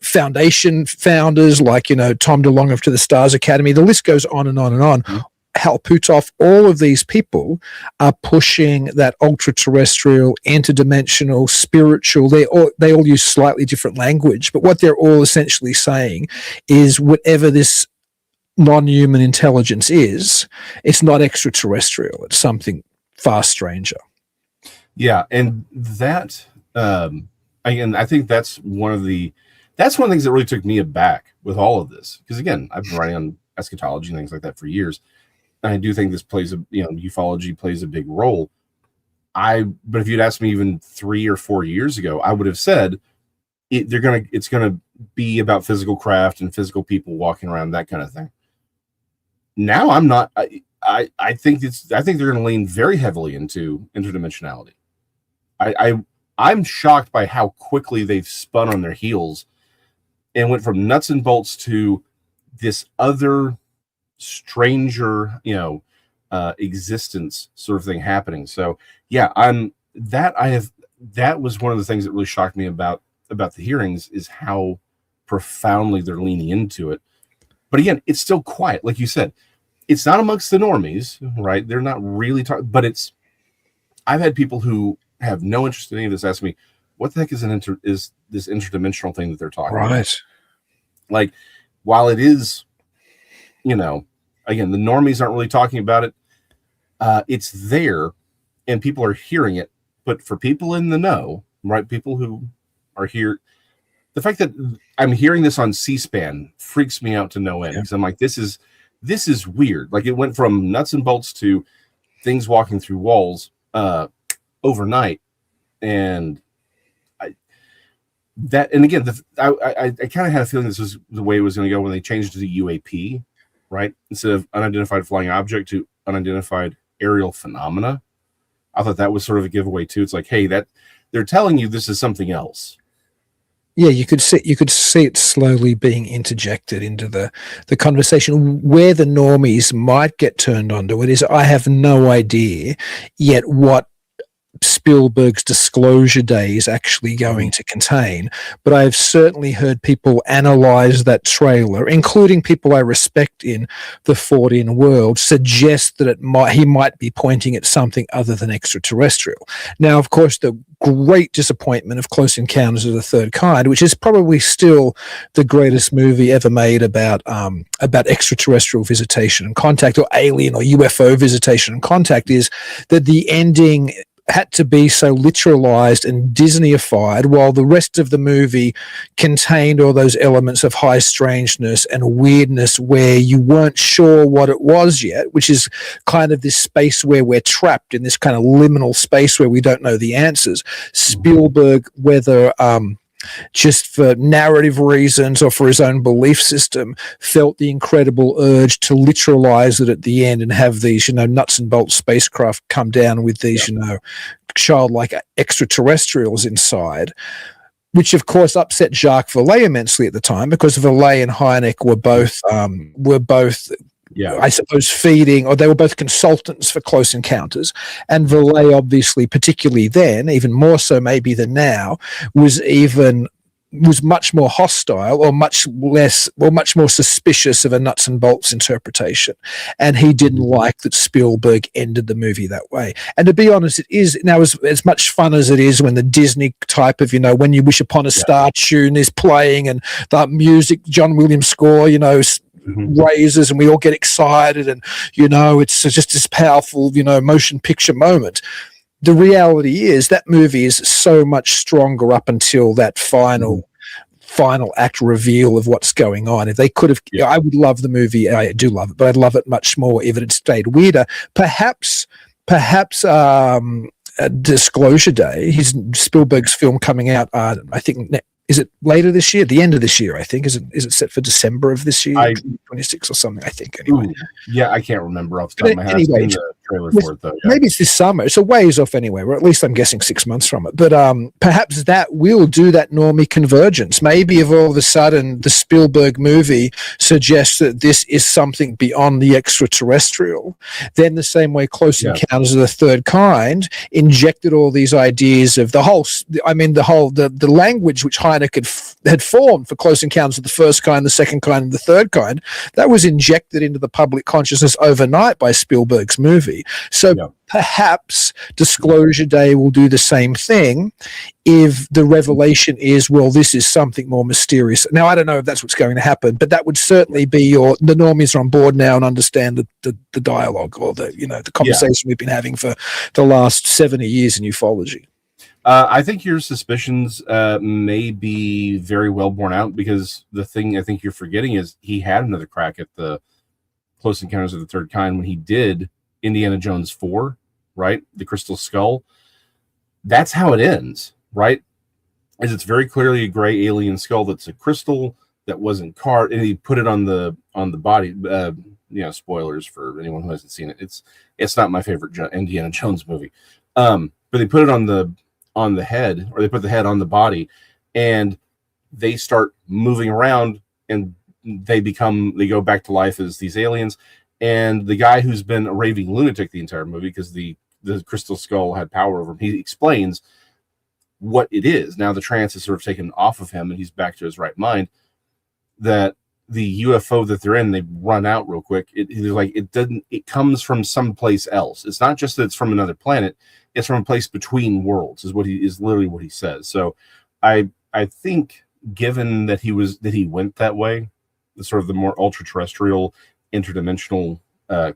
S3: foundation founders like, Tom DeLonge to the Stars Academy, the list goes on and on and on. Mm-hmm. Hal Puthoff, all of these people are pushing that ultra-terrestrial, interdimensional, spiritual. They all use slightly different language, but what they're all essentially saying is whatever this non-human intelligence is, it's not extraterrestrial. It's something far stranger.
S4: Yeah, and that again, I think that's one of the things that really took me aback with all of this, because again, I've been writing on eschatology and things like that for years, and I do think this plays ufology plays a big role. But if you'd asked me even 3 or 4 years ago, I would have said it's gonna be about physical craft and physical people walking around, that kind of thing. Now I'm not. I think they're going to lean very heavily into interdimensionality. I'm shocked by how quickly they've spun on their heels and went from nuts and bolts to this other stranger, existence sort of thing happening. So yeah, that was one of the things that really shocked me about the hearings, is how profoundly they're leaning into it. But again, it's still quiet, like you said. It's not amongst the normies, right? They're not really talking, but I've had people who have no interest in any of this ask me, what the heck is this interdimensional thing that they're talking about?
S3: Right.
S4: Like, while it is, again, the normies aren't really talking about it. It's there and people are hearing it. But for people in the know, right? People who are here, the fact that I'm hearing this on C-SPAN freaks me out to no end. Because I'm like, this is weird. Like, it went from nuts and bolts to things walking through walls overnight, and again, I kind of had a feeling this was the way it was going to go when they changed to the UAP, right? Instead of unidentified flying object to unidentified aerial phenomena. I thought that was sort of a giveaway too. It's like, hey, that they're telling you this is something else.
S3: Yeah, you could see it slowly being interjected into the conversation. Where the normies might get turned onto it is, I have no idea yet what Spielberg's Disclosure Day is actually going to contain, but I've certainly heard people analyze that trailer, including people I respect in the Fortean world, suggest that he might be pointing at something other than extraterrestrial. Now, of course, the great disappointment of Close Encounters of the Third Kind, which is probably still the greatest movie ever made about extraterrestrial visitation and contact, or alien or UFO visitation and contact, is that the ending had to be so literalized and Disneyified, while the rest of the movie contained all those elements of high strangeness and weirdness where you weren't sure what it was yet, which is kind of this space where we're trapped in this kind of liminal space where we don't know the answers. Spielberg, whether just for narrative reasons or for his own belief system, felt the incredible urge to literalize it at the end and have these, nuts and bolts spacecraft come down with these, childlike extraterrestrials inside, which of course upset Jacques Vallée immensely at the time, because Vallée and Hynek were both I suppose, feeding, or they were both consultants for Close Encounters. And Valet, obviously, particularly then, even more so maybe than now, was much more hostile, or much more suspicious of a nuts and bolts interpretation. And he didn't like that Spielberg ended the movie that way. And to be honest, it is now as much fun as it is when the Disney type of, When You Wish Upon a Star tune is playing, and that music, John Williams score, raises, and we all get excited, and it's just this powerful motion picture moment. The reality is that movie is so much stronger up until that final act reveal of what's going on. If they could have, I would love the movie. I do love it, but I'd love it much more if it had stayed weirder. Perhaps Disclosure Day, Spielberg's film coming out, I think, is it later this year? The end of this year, I think. Is it set for December of this year, 26 or something? I think. Anyway.
S4: Yeah, I can't remember off the top of my head.
S3: Anyway,
S4: I've seen the trailer for it, though. Yeah.
S3: Maybe it's this summer. It's a ways off anyway. Or at least I'm guessing 6 months from it. But perhaps that will do that normie convergence. Maybe if all of a sudden the Spielberg movie suggests that this is something beyond the extraterrestrial, then the same way Close Encounters of the Third Kind injected all these ideas of the language which Heineken had formed for Close Encounters of the First Kind, the Second Kind, and the Third Kind, that was injected into the public consciousness overnight by Spielberg's movie. So perhaps Disclosure Day will do the same thing if the revelation is, well, this is something more mysterious. Now, I don't know if that's what's going to happen, but that would certainly be the normies are on board now and understand the dialogue, or the conversation we've been having for the last 70 years in ufology.
S4: I think your suspicions may be very well borne out, because the thing I think you're forgetting is he had another crack at the Close Encounters of the Third Kind when he did Indiana Jones 4, right? The Crystal Skull. That's how it ends, right? As it's very clearly a gray alien skull that's a crystal that wasn't carved, and he put it on the body. Spoilers for anyone who hasn't seen it. It's not my favorite Indiana Jones movie, but they put it on the head, or they put the head on the body, and they start moving around, and they go back to life as these aliens. And the guy who's been a raving lunatic the entire movie, because the crystal skull had power over him, he explains what it is. Now the trance is sort of taken off of him, and he's back to his right mind. That the UFO that they're in, they run out real quick. It comes from someplace else. It's not just that it's from another planet. It's from a place between worlds, is literally what he says. So I think, given that he went that way, the sort of the more ultra terrestrial, interdimensional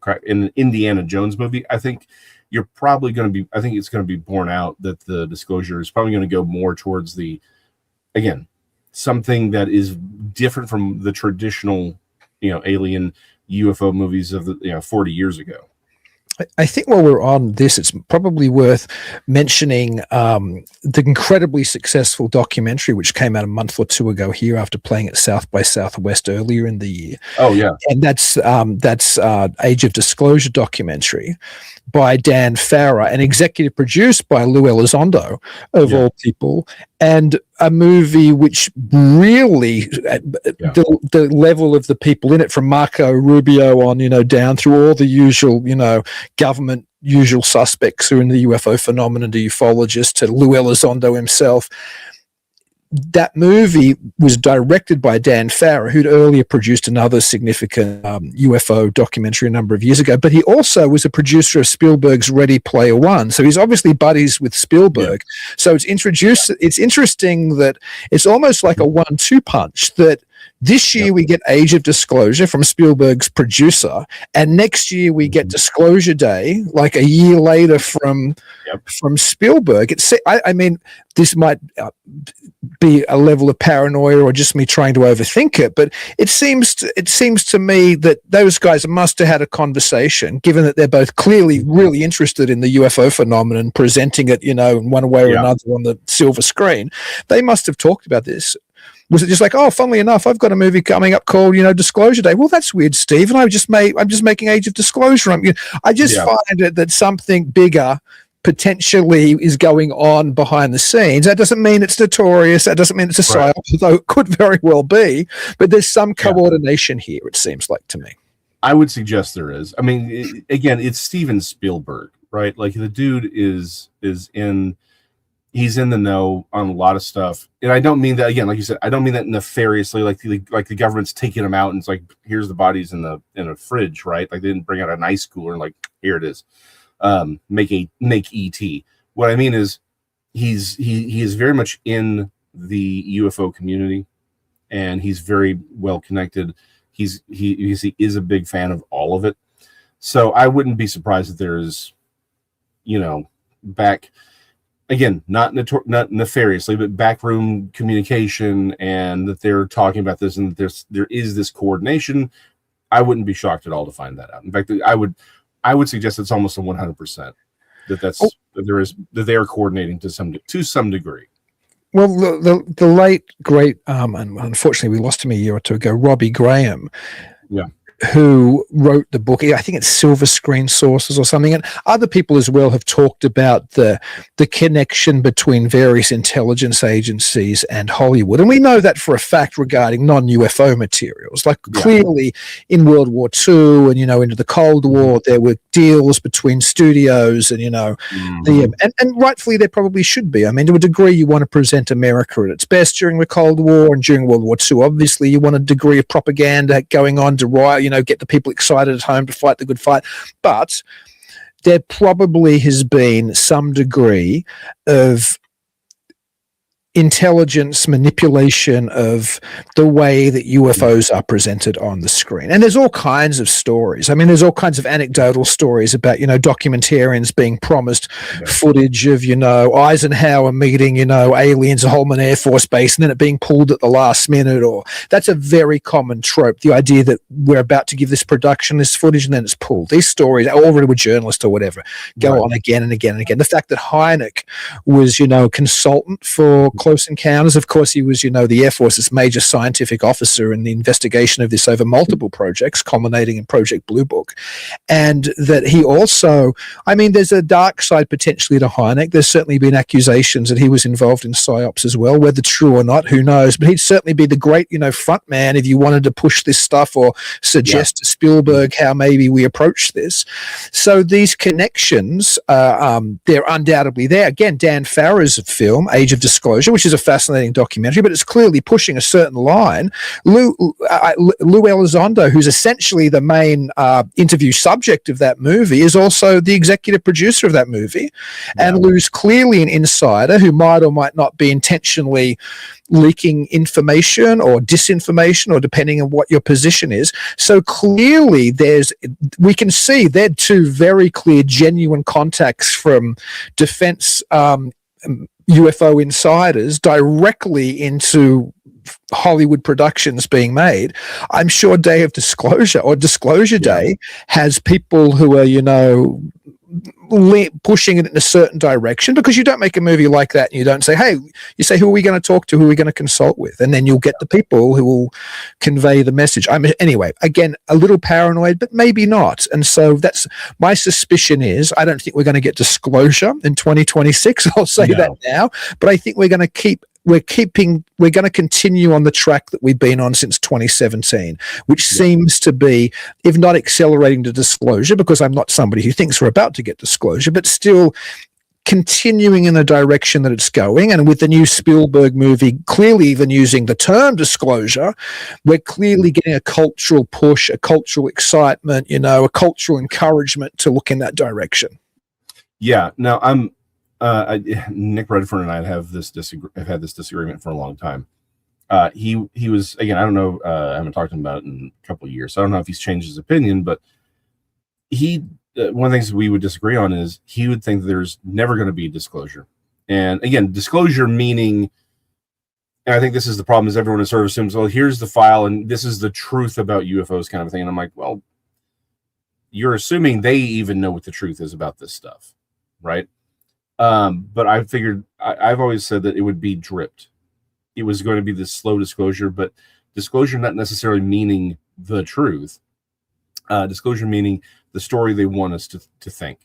S4: crack in the Indiana Jones movie, I think it's going to be borne out that the Disclosure is probably going to go more towards something that is different from the traditional, alien UFO movies of 40 years ago.
S3: I think while we're on this, it's probably worth mentioning the incredibly successful documentary which came out a month or two ago here after playing at South by Southwest earlier in the year.
S4: Oh yeah,
S3: and that's Age of Disclosure documentary by Dan Farrar and executive produced by Lou Elizondo of all people, and a movie which really the level of the people in it, from Marco Rubio on down through all the usual government usual suspects who are in the UFO phenomenon, to ufologists, to Lou Elizondo himself. That movie was directed by Dan Farrar, who'd earlier produced another significant UFO documentary a number of years ago, but he also was a producer of Spielberg's Ready Player One. So he's obviously buddies with Spielberg. Yeah. So it's interesting that it's almost like a 1-2 punch, that this year we get Age of Disclosure from Spielberg's producer, and next year we get Disclosure Day, like a year later from Spielberg. I mean, this might be a level of paranoia or just me trying to overthink it, but it seems to me that those guys must have had a conversation, given that they're both clearly really interested in the UFO phenomenon, presenting it, in one way or another on the silver screen. They must have talked about this. Was it just like, oh, funnily enough, I've got a movie coming up called, Disclosure Day. Well, that's weird, Steve. And I'm just making Age of Disclosure. I just find it that something bigger potentially is going on behind the scenes. That doesn't mean it's notorious. That doesn't mean it's a psyop, although it could very well be. But there's some coordination here, it seems like to me.
S4: I would suggest there is. I mean, again, it's Steven Spielberg, right? Like the dude is in. He's in the know on a lot of stuff, and I don't mean that, again, like you said, I don't mean that nefariously, like the government's taking them out and it's like, here's the bodies in a fridge, right? Like they didn't bring out an ice cooler and like, here it is, make ET. What I mean is he is very much in the UFO community, and he's very well connected. He is a big fan of all of it, so I wouldn't be surprised if there's, back. Again, not nefariously, but backroom communication, and that they're talking about this, and that there is this coordination. I wouldn't be shocked at all to find that out. In fact, I would suggest it's almost a 100% that they are coordinating to some degree.
S3: Well, the late great, and unfortunately we lost him a year or two ago, Robbie Graham.
S4: Yeah.
S3: Who wrote the book? I think it's Silver Screen Sources or something, and other people as well have talked about the connection between various intelligence agencies and Hollywood, and we know that for a fact regarding non-UFO materials. Like clearly in World War II and into the Cold War, there were deals between studios, and and rightfully there probably should be. I mean, to a degree, you want to present America at its best during the Cold War and during World War II. Obviously, you want a degree of propaganda going on to riot. Get the people excited at home to fight the good fight. But there probably has been some degree of intelligence manipulation of the way that UFOs are presented on the screen. And there's all kinds of stories. I mean, there's all kinds of anecdotal stories about, documentarians being promised footage of, Eisenhower meeting, aliens at Holman Air Force Base, and then it being pulled at the last minute. Or that's a very common trope, the idea that we're about to give this production this footage and then it's pulled. These stories, already with journalists or whatever, go on again and again and again. The fact that Hynek was, consultant for Close Encounters. Of course, he was, the Air Force's major scientific officer in the investigation of this over multiple projects, culminating in Project Blue Book. And that he also, there's a dark side potentially to Hynek. There's certainly been accusations that he was involved in psyops as well, whether true or not, who knows. But he'd certainly be the great, front man if you wanted to push this stuff or suggest to Spielberg how maybe we approach this. So these connections, they're undoubtedly there. Again, Dan Farrer's film, Age of Disclosure, which is a fascinating documentary, but it's clearly pushing a certain line. Lou Elizondo, who's essentially the main interview subject of that movie, is also the executive producer of that movie. And Lou's clearly an insider who might or might not be intentionally leaking information or disinformation, or depending on what your position is. So clearly we can see there are two very clear, genuine contacts from defense UFO insiders directly into Hollywood productions being made. I'm sure Day of Disclosure or Disclosure Day has people who are, pushing it in a certain direction, because you don't make a movie like that and you don't say, hey, you say, who are we going to talk to, who are we going to consult with, and then you'll get the people who will convey the message. Anyway, again, a little paranoid, but maybe not. And so that's my suspicion. Is I don't think we're going to get disclosure in 2026. I'll say that now, but I think we're going to continue on the track that we've been on since 2017, which seems to be, if not accelerating to disclosure, because I'm not somebody who thinks we're about to get disclosure, but still continuing in the direction that it's going. And with the new Spielberg movie clearly even using the term disclosure, we're clearly getting a cultural push, a cultural excitement, a cultural encouragement to look in that direction. Yeah.
S4: Now Nick Redfern and I have had this disagreement for a long time. He was, again, I don't know, I haven't talked to him about it in a couple of years, so I don't know if he's changed his opinion, but one of the things we would disagree on is he would think there's never going to be disclosure. And again, disclosure meaning, and I think this is the problem, is everyone is sort of assumes, well, here's the file and this is the truth about UFOs kind of thing. And I'm like, well, you're assuming they even know what the truth is about this stuff, right? But I figured, I've always said that it would be dripped. It was going to be this slow disclosure, but disclosure not necessarily meaning the truth. Disclosure meaning the story they want us to think.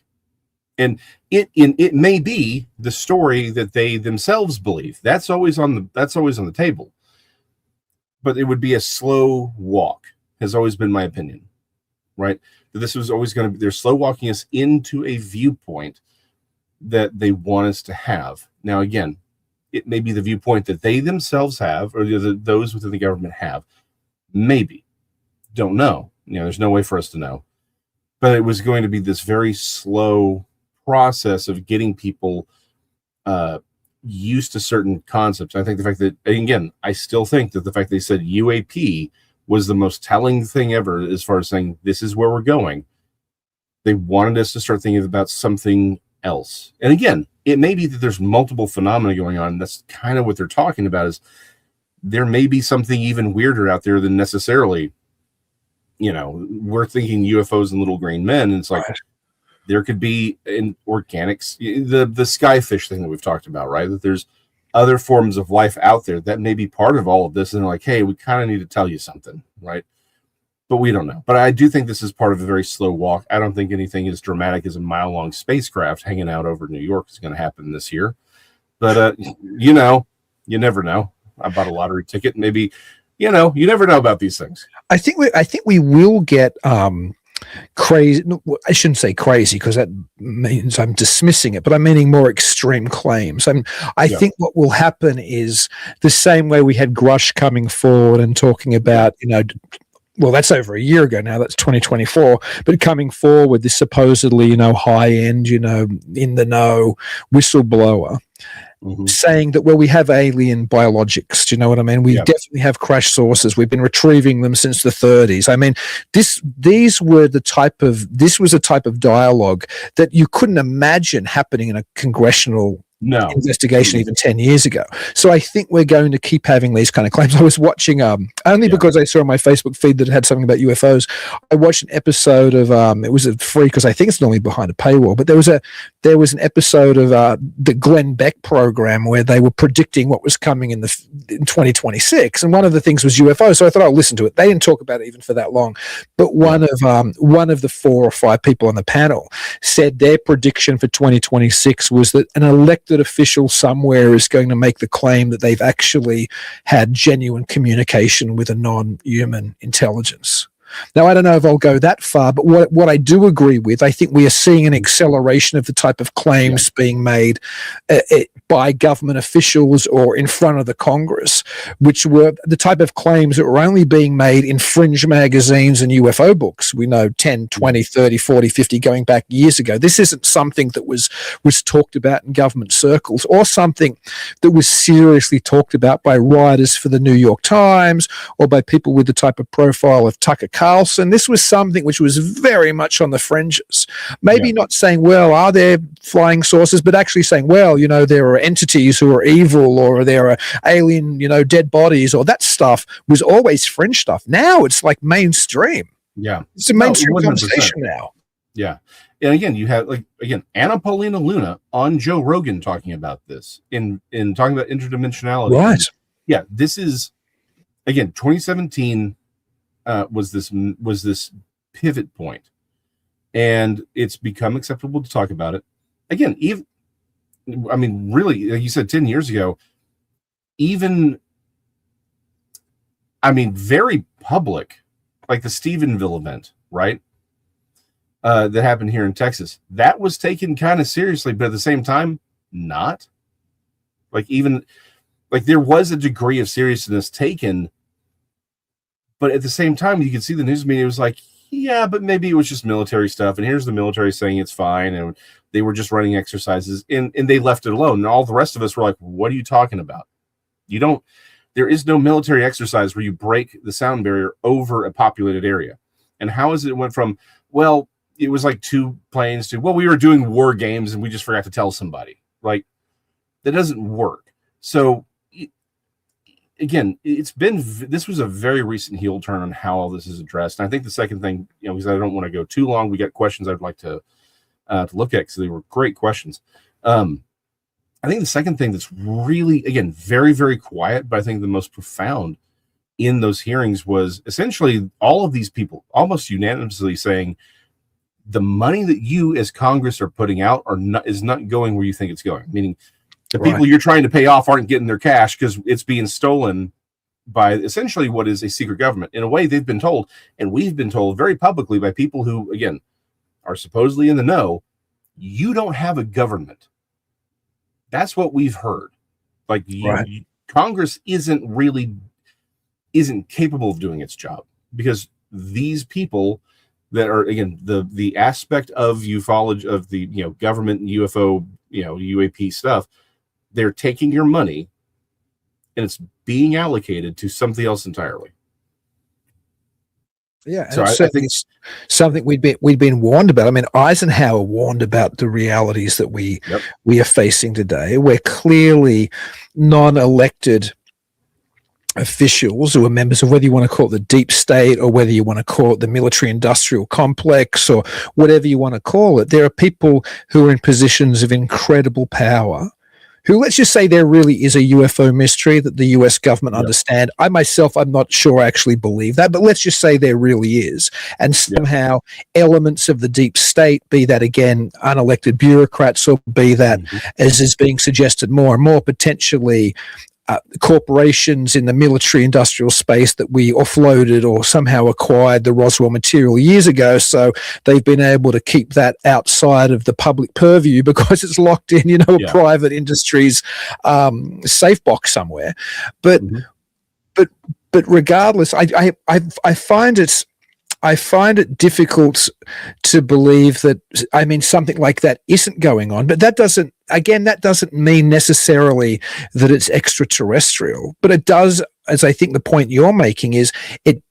S4: And it may be the story that they themselves believe. That's always on the table. But it would be a slow walk, has always been my opinion. right? That this was always going to be, they're slow walking us into a viewpoint that they want us to have. Now, again, it may be the viewpoint that they themselves have, or those within the government have. Maybe. Don't know. There's no way for us to know. But it was going to be this very slow process of getting people used to certain concepts. I think the fact that, again, I still think that the fact they said UAP was the most telling thing ever as far as saying this is where we're going. They wanted us to start thinking about something else. And again, it may be that there's multiple phenomena going on. That's kind of what they're talking about, is there may be something even weirder out there than necessarily, we're thinking UFOs and little green men. And it's like, there could be in organics, the skyfish thing that we've talked about, right? That there's other forms of life out there that may be part of all of this. And they're like, hey, we kind of need to tell you something, right? But we don't know. But I do think this is part of a very slow walk. I don't think anything as dramatic as a mile-long spacecraft hanging out over New York is going to happen this year. But, you never know. I bought a lottery ticket. Maybe, you never know about these things.
S3: I think we will get crazy. No, I shouldn't say crazy, because that means I'm dismissing it, but I'm meaning more extreme claims. I think what will happen is the same way we had Grush coming forward and talking about, well, that's over a year ago now. That's 2024. But coming forward, this supposedly, high end, in the know whistleblower, saying that, well, we have alien biologics. Do you know what I mean? We definitely have crash sources. We've been retrieving them since the 30s. I mean, this was a type of dialogue that you couldn't imagine happening in a congressional investigation even 10 years ago. So I think we're going to keep having these kind of claims. I was watching only because I saw on my Facebook feed that it had something about UFOs. I watched an episode of it was free, because I think it's normally behind a paywall, but there was an episode of the Glenn Beck program where they were predicting what was coming in 2026, and one of the things was UFOs. So I thought I'll listen to it. They didn't talk about it even for that long, but one of the 4 or 5 people on the panel said their prediction for 2026 was that an elected official somewhere is going to make the claim that they've actually had genuine communication with a non-human intelligence. Now, I don't know if I'll go that far, but what I do agree with, I think we are seeing an acceleration of the type of claims being made by government officials or in front of the Congress, which were the type of claims that were only being made in fringe magazines and UFO books. We know 10, 20, 30, 40, 50 going back years ago. This isn't something that was talked about in government circles, or something that was seriously talked about by writers for the New York Times or by people with the type of profile of Tucker Carlson. This was something which was very much on the fringes. Maybe not saying, well, are there flying saucers, but actually saying, well, there are entities who are evil, or there are alien, dead bodies, or that stuff was always fringe stuff. Now it's like mainstream.
S4: Yeah.
S3: It's a mainstream conversation now.
S4: Yeah. And again, you have Anna Paulina Luna on Joe Rogan talking about this in talking about interdimensionality.
S3: Right.
S4: And this is, again, 2017 was this pivot point, and it's become acceptable to talk about it. Again, really, like you said, 10 years ago, very public, like the Stephenville event, right? That happened here in Texas. That was taken kind of seriously, but at the same time, not. There was a degree of seriousness taken, but at the same time, you could see the news media was like, yeah, but maybe it was just military stuff. And here's the military saying it's fine. And they were just running exercises, and they left it alone. And all the rest of us were like, what are you talking about? There is no military exercise where you break the sound barrier over a populated area. And how is it went from, well, it was like 2 planes to, well, we were doing war games and we just forgot to tell somebody. Like, that doesn't work. So, again, this was a very recent heel turn on how all this is addressed. And I think the second thing, because I don't want to go too long, we got questions I'd like to look at, because they were great questions. I think the second thing that's really, again, very, very quiet, but I think the most profound in those hearings was essentially all of these people almost unanimously saying the money that you as Congress are putting out is not going where you think it's going. Meaning the people you're trying to pay off aren't getting their cash because it's being stolen by essentially what is a secret government. In a way, they've been told, and we've been told very publicly by people who, again, are supposedly in the know, you don't have a government. That's what we've heard. Like, Congress isn't capable of doing its job, because these people that are, again, the aspect of ufology, of the government and UFO, UAP stuff, they're taking your money and it's being allocated to something else entirely.
S3: Yeah, and so I think it's something we'd been warned about. I mean, Eisenhower warned about the realities that we are facing today. We're clearly non-elected officials who are members of, whether you want to call it the deep state or whether you want to call it the military-industrial complex or whatever you want to call it. There are people who are in positions of incredible power who, let's just say, there really is a UFO mystery that the US government understand. I myself, I'm not sure I actually believe that, but let's just say there really is. And somehow elements of the deep state, be that, again, unelected bureaucrats, or be that, as is being suggested more and more, potentially corporations in the military industrial space that we offloaded or somehow acquired the Roswell material years ago. So they've been able to keep that outside of the public purview because it's locked in, a private industry's safe box somewhere. But regardless, I find it difficult to believe that, I mean, something like that isn't going on, but that doesn't mean necessarily that it's extraterrestrial, but it does, as I think the point you're making is, it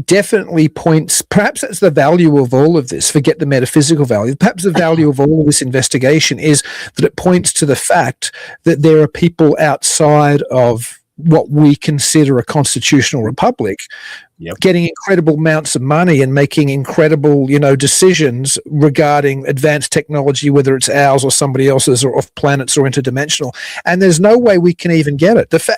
S3: definitely points, perhaps that's the value of all of this, forget the metaphysical value, perhaps the value of all of this investigation is that it points to the fact that there are people outside of what we consider a constitutional republic getting incredible amounts of money and making incredible, decisions regarding advanced technology, whether it's ours or somebody else's or off planets or interdimensional. And there's no way we can even get it. If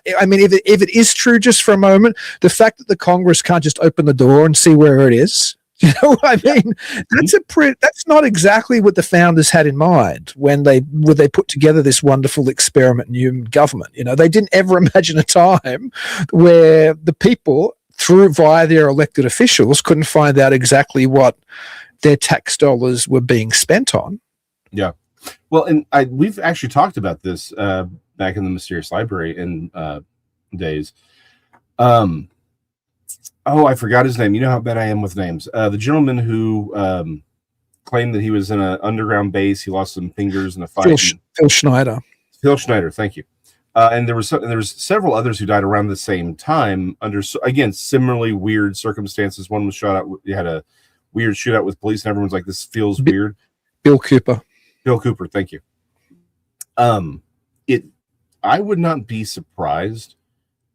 S3: it is true, just for a moment, the fact that the Congress can't just open the door and see where it is, what I mean? That's not exactly what the founders had in mind when they put together this wonderful experiment in human government. They didn't ever imagine a time where the people, via their elected officials, couldn't find out exactly what their tax dollars were being spent on. Yeah.
S4: Well, and we've actually talked about this back in the Mysterious Library in days. Oh, I forgot his name. You know how bad I am with names. The gentleman who claimed that he was in an underground base. He lost some fingers in a fight.
S3: Phil Schneider.
S4: Phil Schneider, thank you. And there was several others who died around the same time under, again, similarly weird circumstances. One was shot out. He had a weird shootout with police, and everyone's like, "This feels weird."
S3: Bill Cooper.
S4: Bill Cooper, thank you. I would not be surprised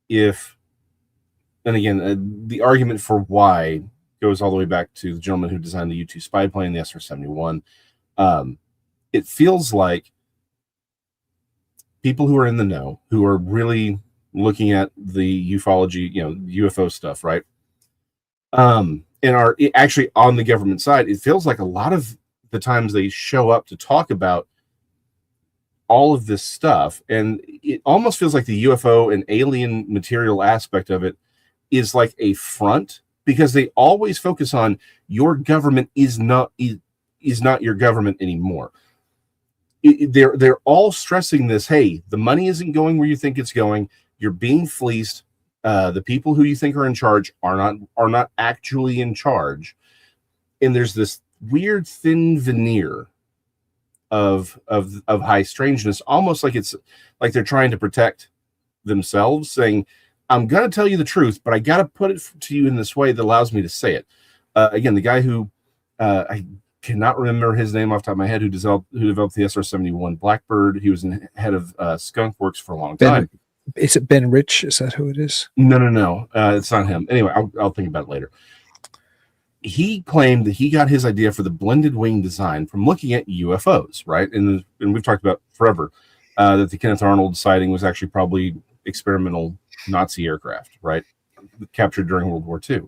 S4: if. And again, the argument for why goes all the way back to the gentleman who designed the U-2 spy plane, the SR-71. It feels like people who are in the know, who are really looking at the ufology, UFO stuff, right? And are actually on the government side, it feels like a lot of the times they show up to talk about all of this stuff, and it almost feels like the UFO and alien material aspect of it is like a front, because they always focus on your government is not your government anymore. They're all stressing this. Hey, the money isn't going where you think it's going. You're being fleeced. The people who you think are in charge are not actually in charge. And there's this weird thin veneer of high strangeness, almost like it's like they're trying to protect themselves, saying, I'm going to tell you the truth, but I got to put it to you in this way that allows me to say it. Again, the guy who I cannot remember his name off the top of my head, who developed the SR-71 Blackbird. He was head of Skunk Works for a long time.
S3: Is it Ben Rich? Is that who it is?
S4: No. It's not him. Anyway, I'll think about it later. He claimed that he got his idea for the blended wing design from looking at UFOs, right? And we've talked about forever that the Kenneth Arnold sighting was actually probably experimental Nazi aircraft, right? Captured during World War II.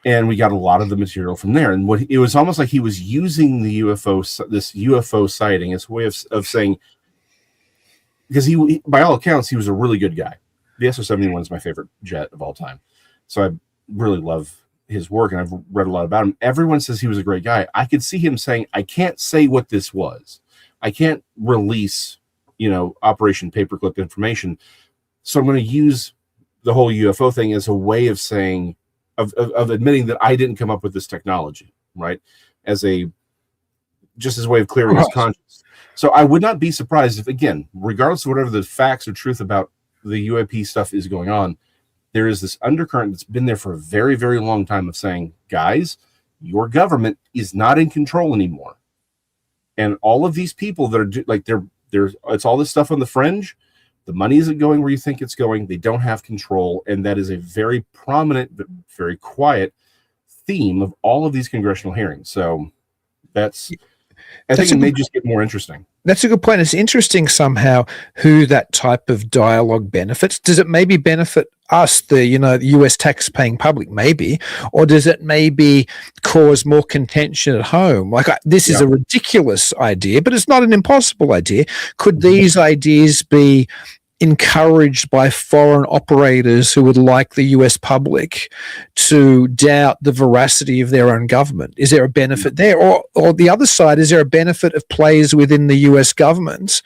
S4: And we got a lot of the material from there. And it was almost like he was using the this UFO sighting as a way of saying, because he, by all accounts, he was a really good guy. the SO-71 is my favorite jet of all time. So I really love his work, and I've read a lot about him. Everyone says he was a great guy. I could see him saying, I can't say what this was. I can't release, Operation Paperclip information. So I'm going to use the whole UFO thing as a way of saying, of admitting that I didn't come up with this technology, right? Just as a way of clearing his conscience. So I would not be surprised if, again, regardless of whatever the facts or truth about the UAP stuff is going on, there is this undercurrent that's been there for a very, very long time of saying, guys, your government is not in control anymore. And all of these people that are it's all this stuff on the fringe. The money isn't going where you think it's going. They don't have control. And that is a very prominent, but very quiet theme of all of these congressional hearings. So I think it may just get more interesting.
S3: That's a good point. It's interesting somehow who that type of dialogue benefits. Does it maybe benefit us, the U.S. tax-paying public, maybe, or does it maybe cause more contention at home? This is a ridiculous idea, but it's not an impossible idea. Could these ideas be encouraged by foreign operators who would like the US public to doubt the veracity of their own government? Is there a benefit there? Or the other side, is there a benefit of players within the US government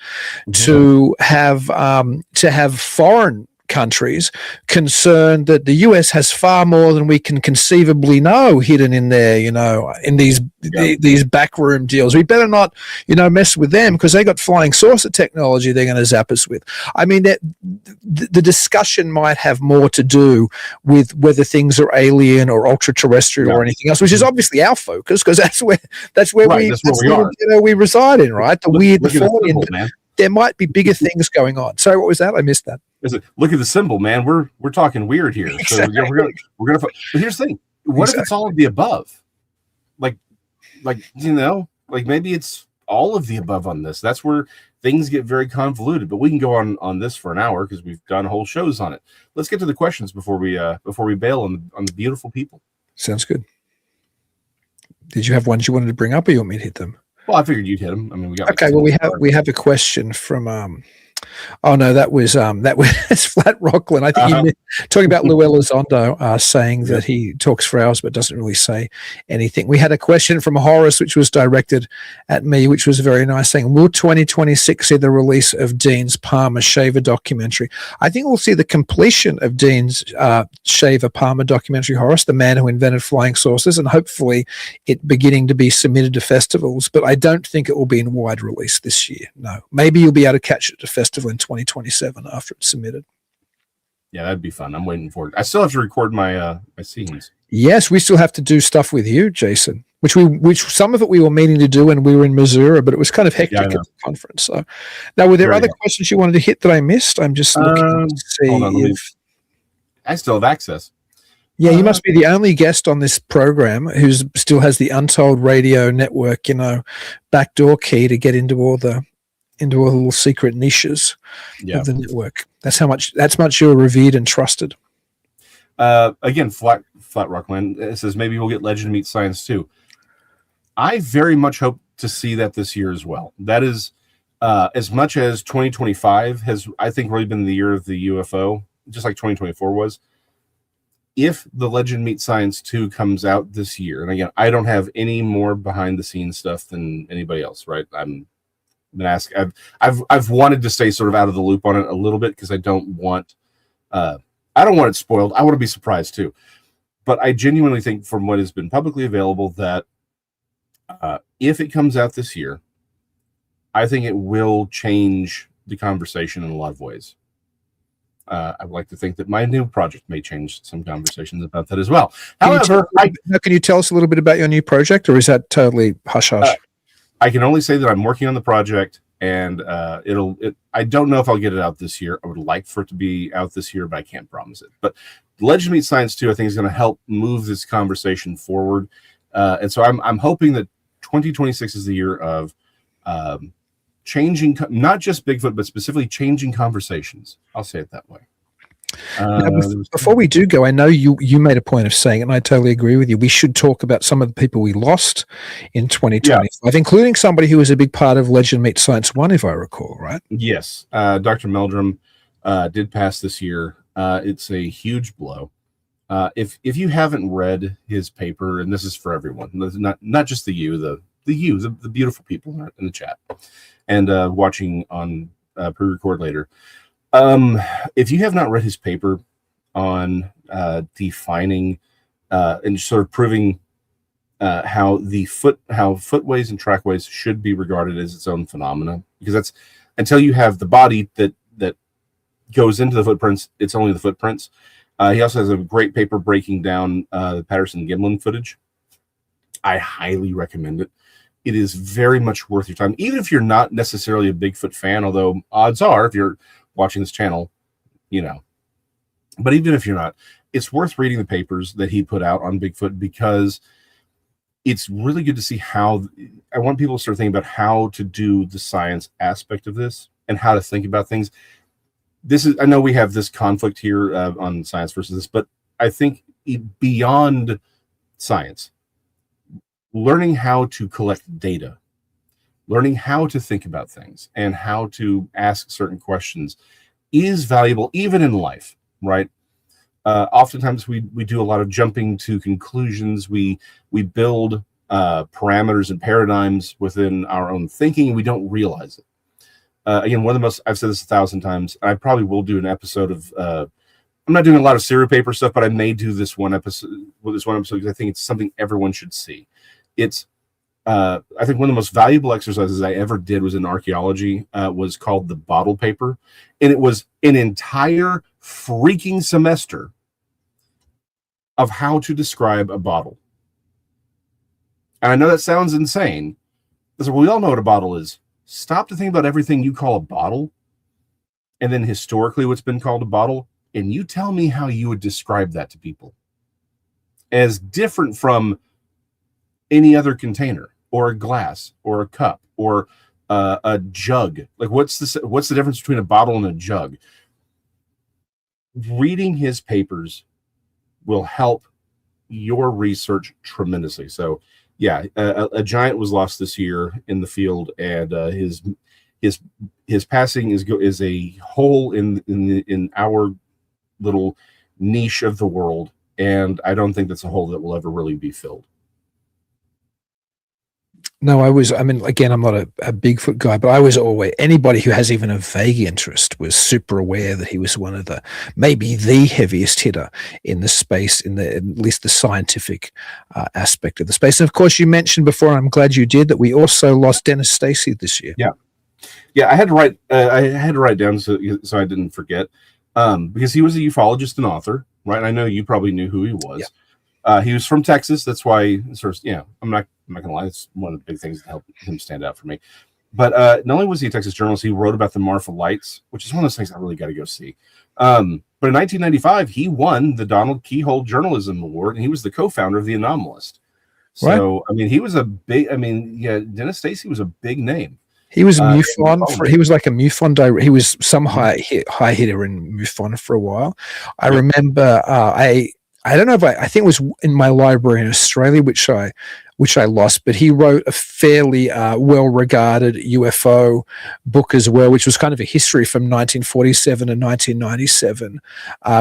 S3: to have foreign countries concerned that the US has far more than we can conceivably know hidden in there, in these backroom deals? We better not, mess with them because they got flying saucer technology they're going to zap us with. I mean, that the discussion might have more to do with whether things are alien or ultra-terrestrial or anything else, which is obviously our focus because that's where we reside in, right? The weird, the symbol, there might be bigger things going on. Sorry, what was that? I missed that.
S4: Look at the symbol, man. We're talking weird here.
S3: Exactly.
S4: So we're gonna. But here's the thing: what if it's all of the above? Like maybe it's all of the above on this. That's where things get very convoluted. But we can go on this for an hour because we've done whole shows on it. Let's get to the questions before we bail on the beautiful people.
S3: Sounds good. Did you have ones you wanted to bring up, or you want me to hit them?
S4: Well, I figured you'd hit them. I mean, we got
S3: okay. Well, we have a question from oh no, that was Flat Rockland. I think you meant talking about Lou Elizondo saying that he talks for hours but doesn't really say anything. We had a question from Horace, which was directed at me, which was very nice, saying, will 2026 see the release of Dean's Palmer Shaver documentary? I think we'll see the completion of Dean's Shaver Palmer documentary, Horace, the man who invented flying saucers, and hopefully it beginning to be submitted to festivals. But I don't think it will be in wide release this year. No. Maybe you'll be able to catch it at a festival in 2027 after it's submitted.
S4: Yeah, that'd be fun. I'm waiting for it. I still have to record my scenes.
S3: Yes, we still have to do stuff with you, Jason, which some of it we were meaning to do when we were in Missouri, but it was kind of hectic at the conference. So now, were there other questions you wanted to hit that I missed? I'm just looking to see if
S4: I still have access.
S3: Yeah, you must be the only guest on this program who still has the Untold radio network, backdoor key to get into all the little secret niches of the network. That's much you're revered and trusted.
S4: Again, Flat Rockland says maybe we'll get Legend Meet Science too. I very much hope to see that this year as well. That is as much as 2025 has, I think, really been the year of the UFO, just like 2024 was. If the Legend Meet Science 2 comes out this year, and again, I don't have any more behind the scenes stuff than anybody else, right? I've wanted to stay sort of out of the loop on it a little bit because I don't want it spoiled. I want to be surprised too. But I genuinely think from what has been publicly available that if it comes out this year, I think it will change the conversation in a lot of ways. I would like to think that my new project may change some conversations about that as well. However,
S3: can you tell us a little bit about your new project, or is that totally hush-hush?
S4: I can only say that I'm working on the project, and I don't know if I'll get it out this year. I would like for it to be out this year, but I can't promise it. But Legend Meet Science 2, I think, is going to help move this conversation forward. And so I'm hoping that 2026 is the year of changing, not just Bigfoot, but specifically changing conversations. I'll say it that way.
S3: Before we do go, I know you made a point of saying, and I totally agree with you, we should talk about some of the people we lost in 2025, including somebody who was a big part of Legend Meet Science 1, if I recall, right?
S4: Yes. Dr. Meldrum did pass this year. It's a huge blow. If you haven't read his paper, and this is for everyone, not just the beautiful people in the chat and watching on pre-record later. If you have not read his paper on defining and sort of proving how footways and trackways should be regarded as its own phenomena, because that's until you have the body that goes into the footprints, it's only the footprints. He also has a great paper breaking down the Patterson-Gimlin footage. I highly recommend it. It is very much worth your time, even if you're not necessarily a Bigfoot fan, although odds are, if you're watching this channel, you know. But even if you're not, it's worth reading the papers that he put out on Bigfoot, because it's really good to see how I want people to start thinking about how to do the science aspect of this and how to think about things. I know we have this conflict here on science versus this, but I think beyond science, learning how to collect data, learning how to think about things and how to ask certain questions is valuable, even in life, right? Oftentimes we do a lot of jumping to conclusions. We build parameters and paradigms within our own thinking, and we don't realize it. Again, one of the most, I've said this 1,000 times, and I probably will do an episode of, I'm not doing a lot of serial paper stuff, but I may do this one episode because I think it's something everyone should see. It's, I think one of the most valuable exercises I ever did was in archaeology, was called the bottle paper. And it was an entire freaking semester of how to describe a bottle. And I know that sounds insane. Well, we all know what a bottle is. Stop to think about everything you call a bottle, and then historically what's been called a bottle, and you tell me how you would describe that to people as different from any other container or a glass or a cup or a jug. Like what's the difference between a bottle and a jug? Reading his papers will help your research tremendously. So yeah, a giant was lost this year in the field, and his passing is a hole in our little niche of the world, and I don't think that's a hole that will ever really be filled.
S3: No, again, I'm not a Bigfoot guy, but I was always, anybody who has even a vague interest was super aware that he was one of maybe the heaviest hitter in the space, at least the scientific aspect of the space. And of course, you mentioned before, and I'm glad you did, that we also lost Dennis Stacy this year.
S4: Yeah. I had to write down so I didn't forget, because he was a ufologist and author, right? And I know you probably knew who he was. Yeah. He was from Texas. That's why, I'm not gonna lie. It's one of the big things that helped him stand out for me. But not only was he a Texas journalist, he wrote about the Marfa Lights, which is one of those things I really got to go see. But in 1995, he won the Donald Keyhole Journalism Award, and he was the co-founder of the Anomalist. So, right. He was a big. Dennis Stacy was a big name.
S3: He was MUFON. He was like a MUFON director. He was some high hitter in MUFON for a while. I remember. I don't know if I think it was in my library in Australia, which I lost, but he wrote a fairly well-regarded UFO book as well, which was kind of a history from 1947 and 1997,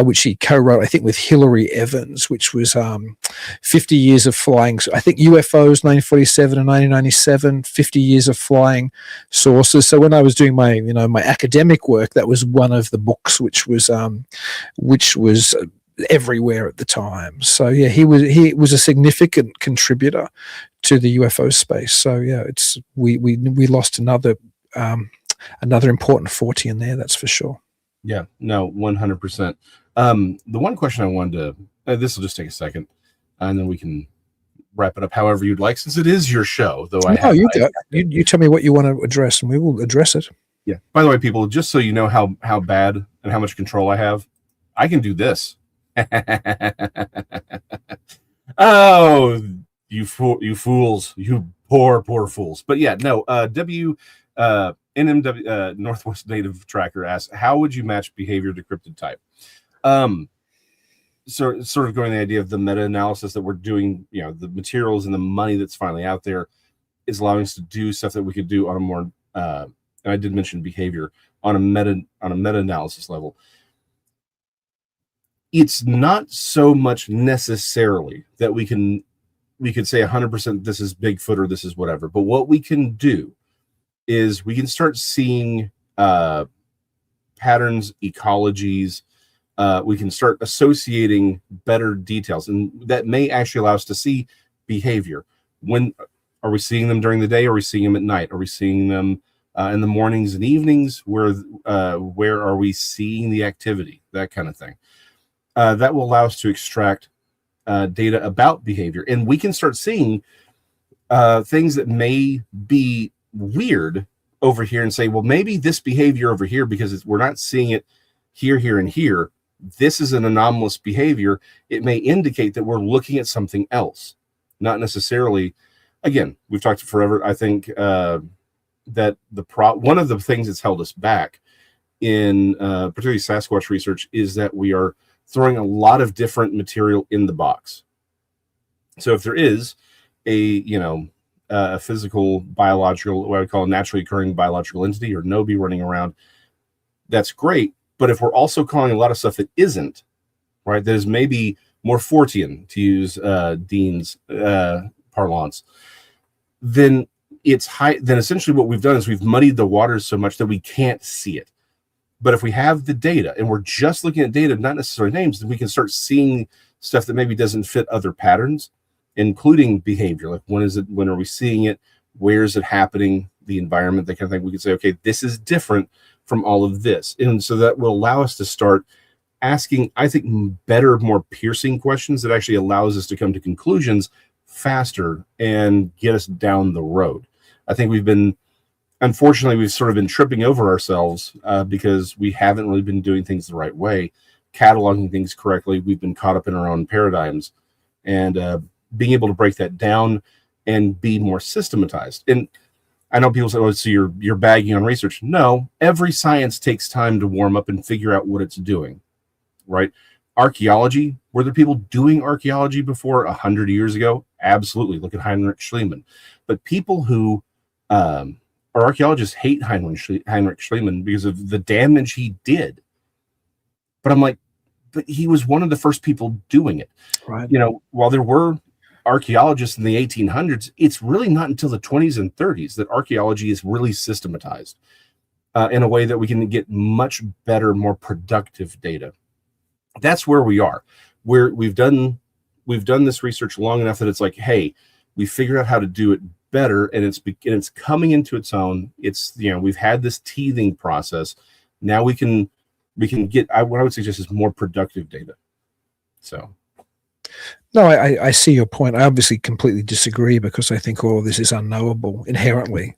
S3: which he co-wrote, I think, with Hilary Evans, which was 50 years of flying. I think UFOs, 1947 and 1997, 50 years of flying sources. So when I was doing my academic work, that was one of the books which was everywhere at the time. So yeah, he was a significant contributor to the UFO space. So yeah, we lost another important 40 in there, that's for sure.
S4: Yeah, no, 100%. The one question I wanted to this will just take a second, and then we can wrap it up however you'd like, since it is your show. Though
S3: you tell me what you want to address, and we will address it.
S4: Yeah. By the way, people, just so you know how bad and how much control I have, I can do this. Oh, you fools, you poor fools. But yeah, no, NMW Northwest Native Tracker asks, how would you match behavior to cryptid type? So sort of going the idea of the meta-analysis that we're doing, the materials and the money that's finally out there is allowing us to do stuff that we could do on a more and I did mention behavior on a meta-analysis level. it's not so much necessarily that we could say 100% this is Bigfoot or this is whatever. But what we can do is we can start seeing patterns, ecologies. We can start associating better details, and that may actually allow us to see behavior. When are we seeing them during the day? Are we seeing them at night? Are we seeing them in the mornings and evenings? Where are we seeing the activity? That kind of thing. That will allow us to extract data about behavior, and we can start seeing things that may be weird over here and say, well, maybe this behavior over here, because we're not seeing it here, and here, this is an anomalous behavior. It may indicate that we're looking at something else, not necessarily. Again, we've talked forever. I think that one of the things that's held us back in particularly Sasquatch research is that we are throwing a lot of different material in the box. So if there is a physical, biological, what I would call a naturally occurring biological entity or NOBI running around, that's great. But if we're also calling a lot of stuff that isn't, right, that is maybe more Fortean, to use Dean's parlance, then then essentially what we've done is we've muddied the waters so much that we can't see it. But if we have the data and we're just looking at data, not necessarily names, then we can start seeing stuff that maybe doesn't fit other patterns, including behavior. Like when are we seeing it? Where is it happening? The environment, that kind of thing. We can say, okay, this is different from all of this. And so that will allow us to start asking, I think, better, more piercing questions that actually allows us to come to conclusions faster and get us down the road. I think unfortunately, we've sort of been tripping over ourselves because we haven't really been doing things the right way, cataloging things correctly. We've been caught up in our own paradigms, and being able to break that down and be more systematized. And I know people say, oh, so you're bagging on research. No, every science takes time to warm up and figure out what it's doing, right? Archaeology, were there people doing archaeology before 100 years ago? Absolutely. Look at Heinrich Schliemann. But people who are archaeologists hate Heinrich Schliemann because of the damage he did. But I'm like, but he was one of the first people doing it. Right. While there were archaeologists in the 1800s, it's really not until the 20s and 30s that archaeology is really systematized in a way that we can get much better, more productive data. That's where we are. We've done this research long enough that it's like, hey, we figured out how to do it better, and it's coming into its own. It's we've had this teething process. Now we can get what I would suggest is more productive data. So.
S3: No, I see your point. I obviously completely disagree because I think all of this is unknowable inherently.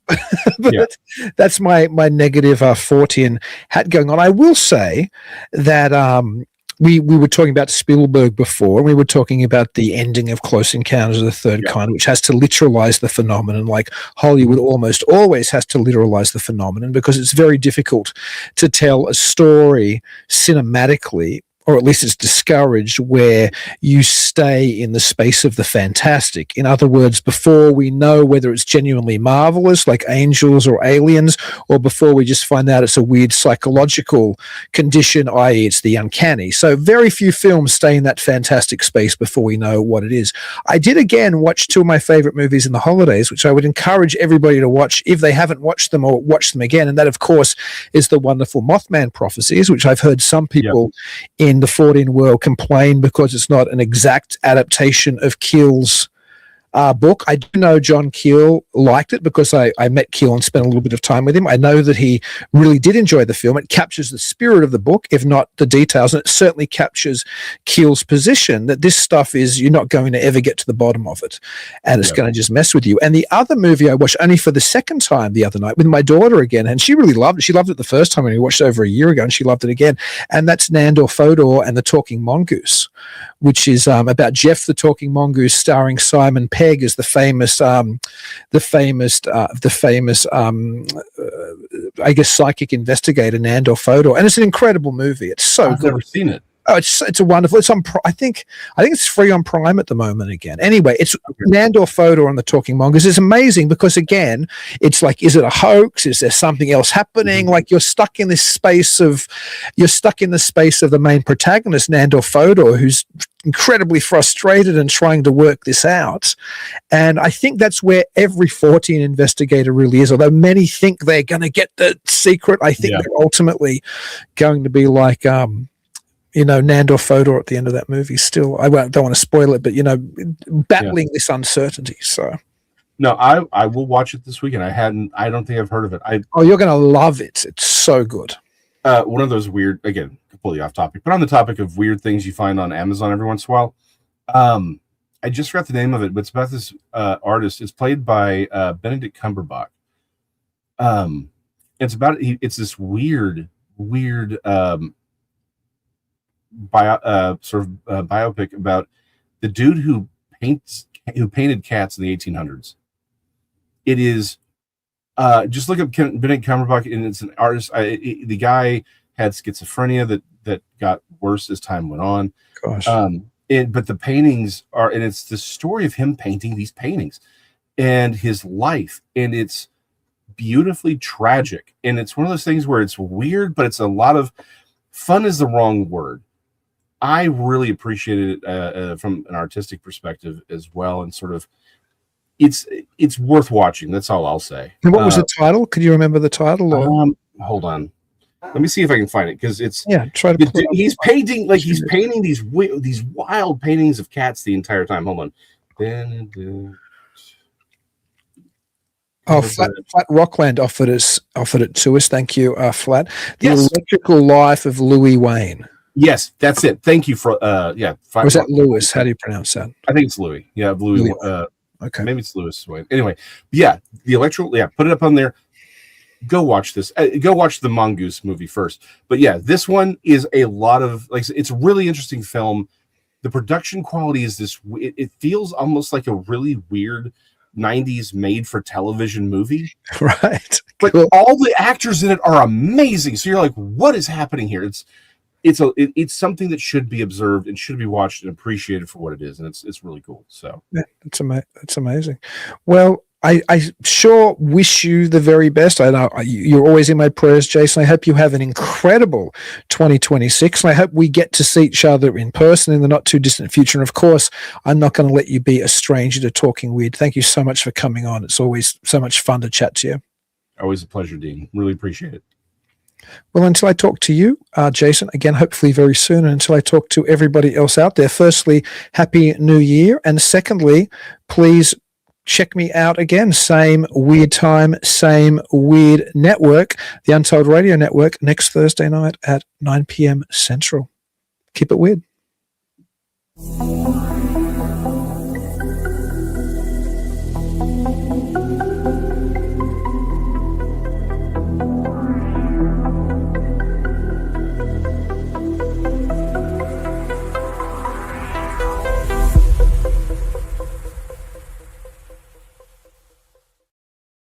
S3: But that's my negative Fortean hat going on. I will say that we were talking about Spielberg before, and we were talking about the ending of Close Encounters of the Third Kind, which has to literalize the phenomenon, like Hollywood almost always has to literalize the phenomenon because it's very difficult to tell a story cinematically, or at least it's discouraged, where you stay in the space of the fantastic. In other words, before we know whether it's genuinely marvelous, like angels or aliens, or before we just find out it's a weird psychological condition, i.e. it's the uncanny. So very few films stay in that fantastic space before we know what it is. I did again watch two of my favorite movies in the holidays, which I would encourage everybody to watch if they haven't watched them, or watch them again. And that, of course, is the wonderful Mothman Prophecies, which I've heard some people in the Fortean world complain because it's not an exact adaptation of Keel's book. I do know John Keel liked it because I met Keel and spent a little bit of time with him. I know that he really did enjoy the film. It captures the spirit of the book, if not the details, and it certainly captures Keel's position that this stuff is, you're not going to ever get to the bottom of it, and it's going to just mess with you. And the other movie I watched only for the second time the other night with my daughter again, and she really loved it. She loved it the first time when we watched it over a year ago, and she loved it again. And that's Nandor Fodor and the Talking Mongoose, which is about Jeff the Talking Mongoose, starring Simon Pegg as the famous I guess psychic investigator Nandor Fodor. And it's an incredible movie. It's so good.
S4: I've never seen it.
S3: Oh, it's a wonderful. It's on. I think it's free on Prime at the moment again. Anyway, it's Nandor Fodor on the Talking Mongoose. It's amazing because again, it's like, is it a hoax? Is there something else happening? Like you're stuck in the space of the main protagonist, Nandor Fodor, who's incredibly frustrated and trying to work this out. And I think that's where every 14 investigator really is. Although many think they're going to get the secret, I think they're ultimately going to be like. Nandor Fodor at the end of that movie still, don't want to spoil it, but, battling this uncertainty. So,
S4: no, I will watch it this weekend. I don't think I've heard of it.
S3: You're going to love it. It's so good.
S4: One of those weird, again, completely off topic, but on the topic of weird things you find on Amazon every once in a while. I just forgot the name of it, but it's about this artist. It's played by Benedict Cumberbatch. It's this weird, biopic about the dude who painted cats in the 1800s. It is just look up Benedict Cumberbatch, and it's an artist. The guy had schizophrenia that got worse as time went on.
S3: Gosh.
S4: But the paintings are, and it's the story of him painting these paintings and his life, and it's beautifully tragic. And it's one of those things where it's weird, but it's a lot of fun is the wrong word. I really appreciated it from an artistic perspective as well, and sort of it's worth watching. That's all I'll say.
S3: And what was the title? Could you remember the title? Or?
S4: Hold on, let me see if I can find it, because it's
S3: try to.
S4: He's painting these wild paintings of cats the entire time. Hold on.
S3: Flat Rockland offered it to us. Thank you, Flat. The Electrical Life of Louis Wayne.
S4: Yes, that's it. Thank you for
S3: was that Lewis? How do you pronounce that?
S4: I think it's Louis. Yeah, Louis.
S3: Okay,
S4: maybe it's Lewis Wayne. Anyway, the electrical. Yeah, put it up on there. Go watch this. Go watch the Mongoose movie first. But this one is a lot of it's a really interesting film. The production quality is this. It feels almost like a really weird 90s made for television movie.
S3: Right.
S4: But all the actors in it are amazing. So you're like, what is happening here? It's something that should be observed and should be watched and appreciated for what it is, and it's really cool. So
S3: it's amazing. Well, I sure wish you the very best. I know you're always in my prayers, Jason. I hope you have an incredible 2026, and I hope we get to see each other in person in the not too distant future. And of course, I'm not going to let you be a stranger to Talking Weird. Thank you so much for coming on. It's always so much fun to chat to you.
S4: Always a pleasure, Dean. Really appreciate it.
S3: Well, until I talk to you, Jason, again, hopefully very soon, and until I talk to everybody else out there, firstly, Happy New Year. And secondly, please check me out again. Same weird time, same weird network, the Untold Radio Network, next Thursday night at 9 p.m. Central. Keep it weird.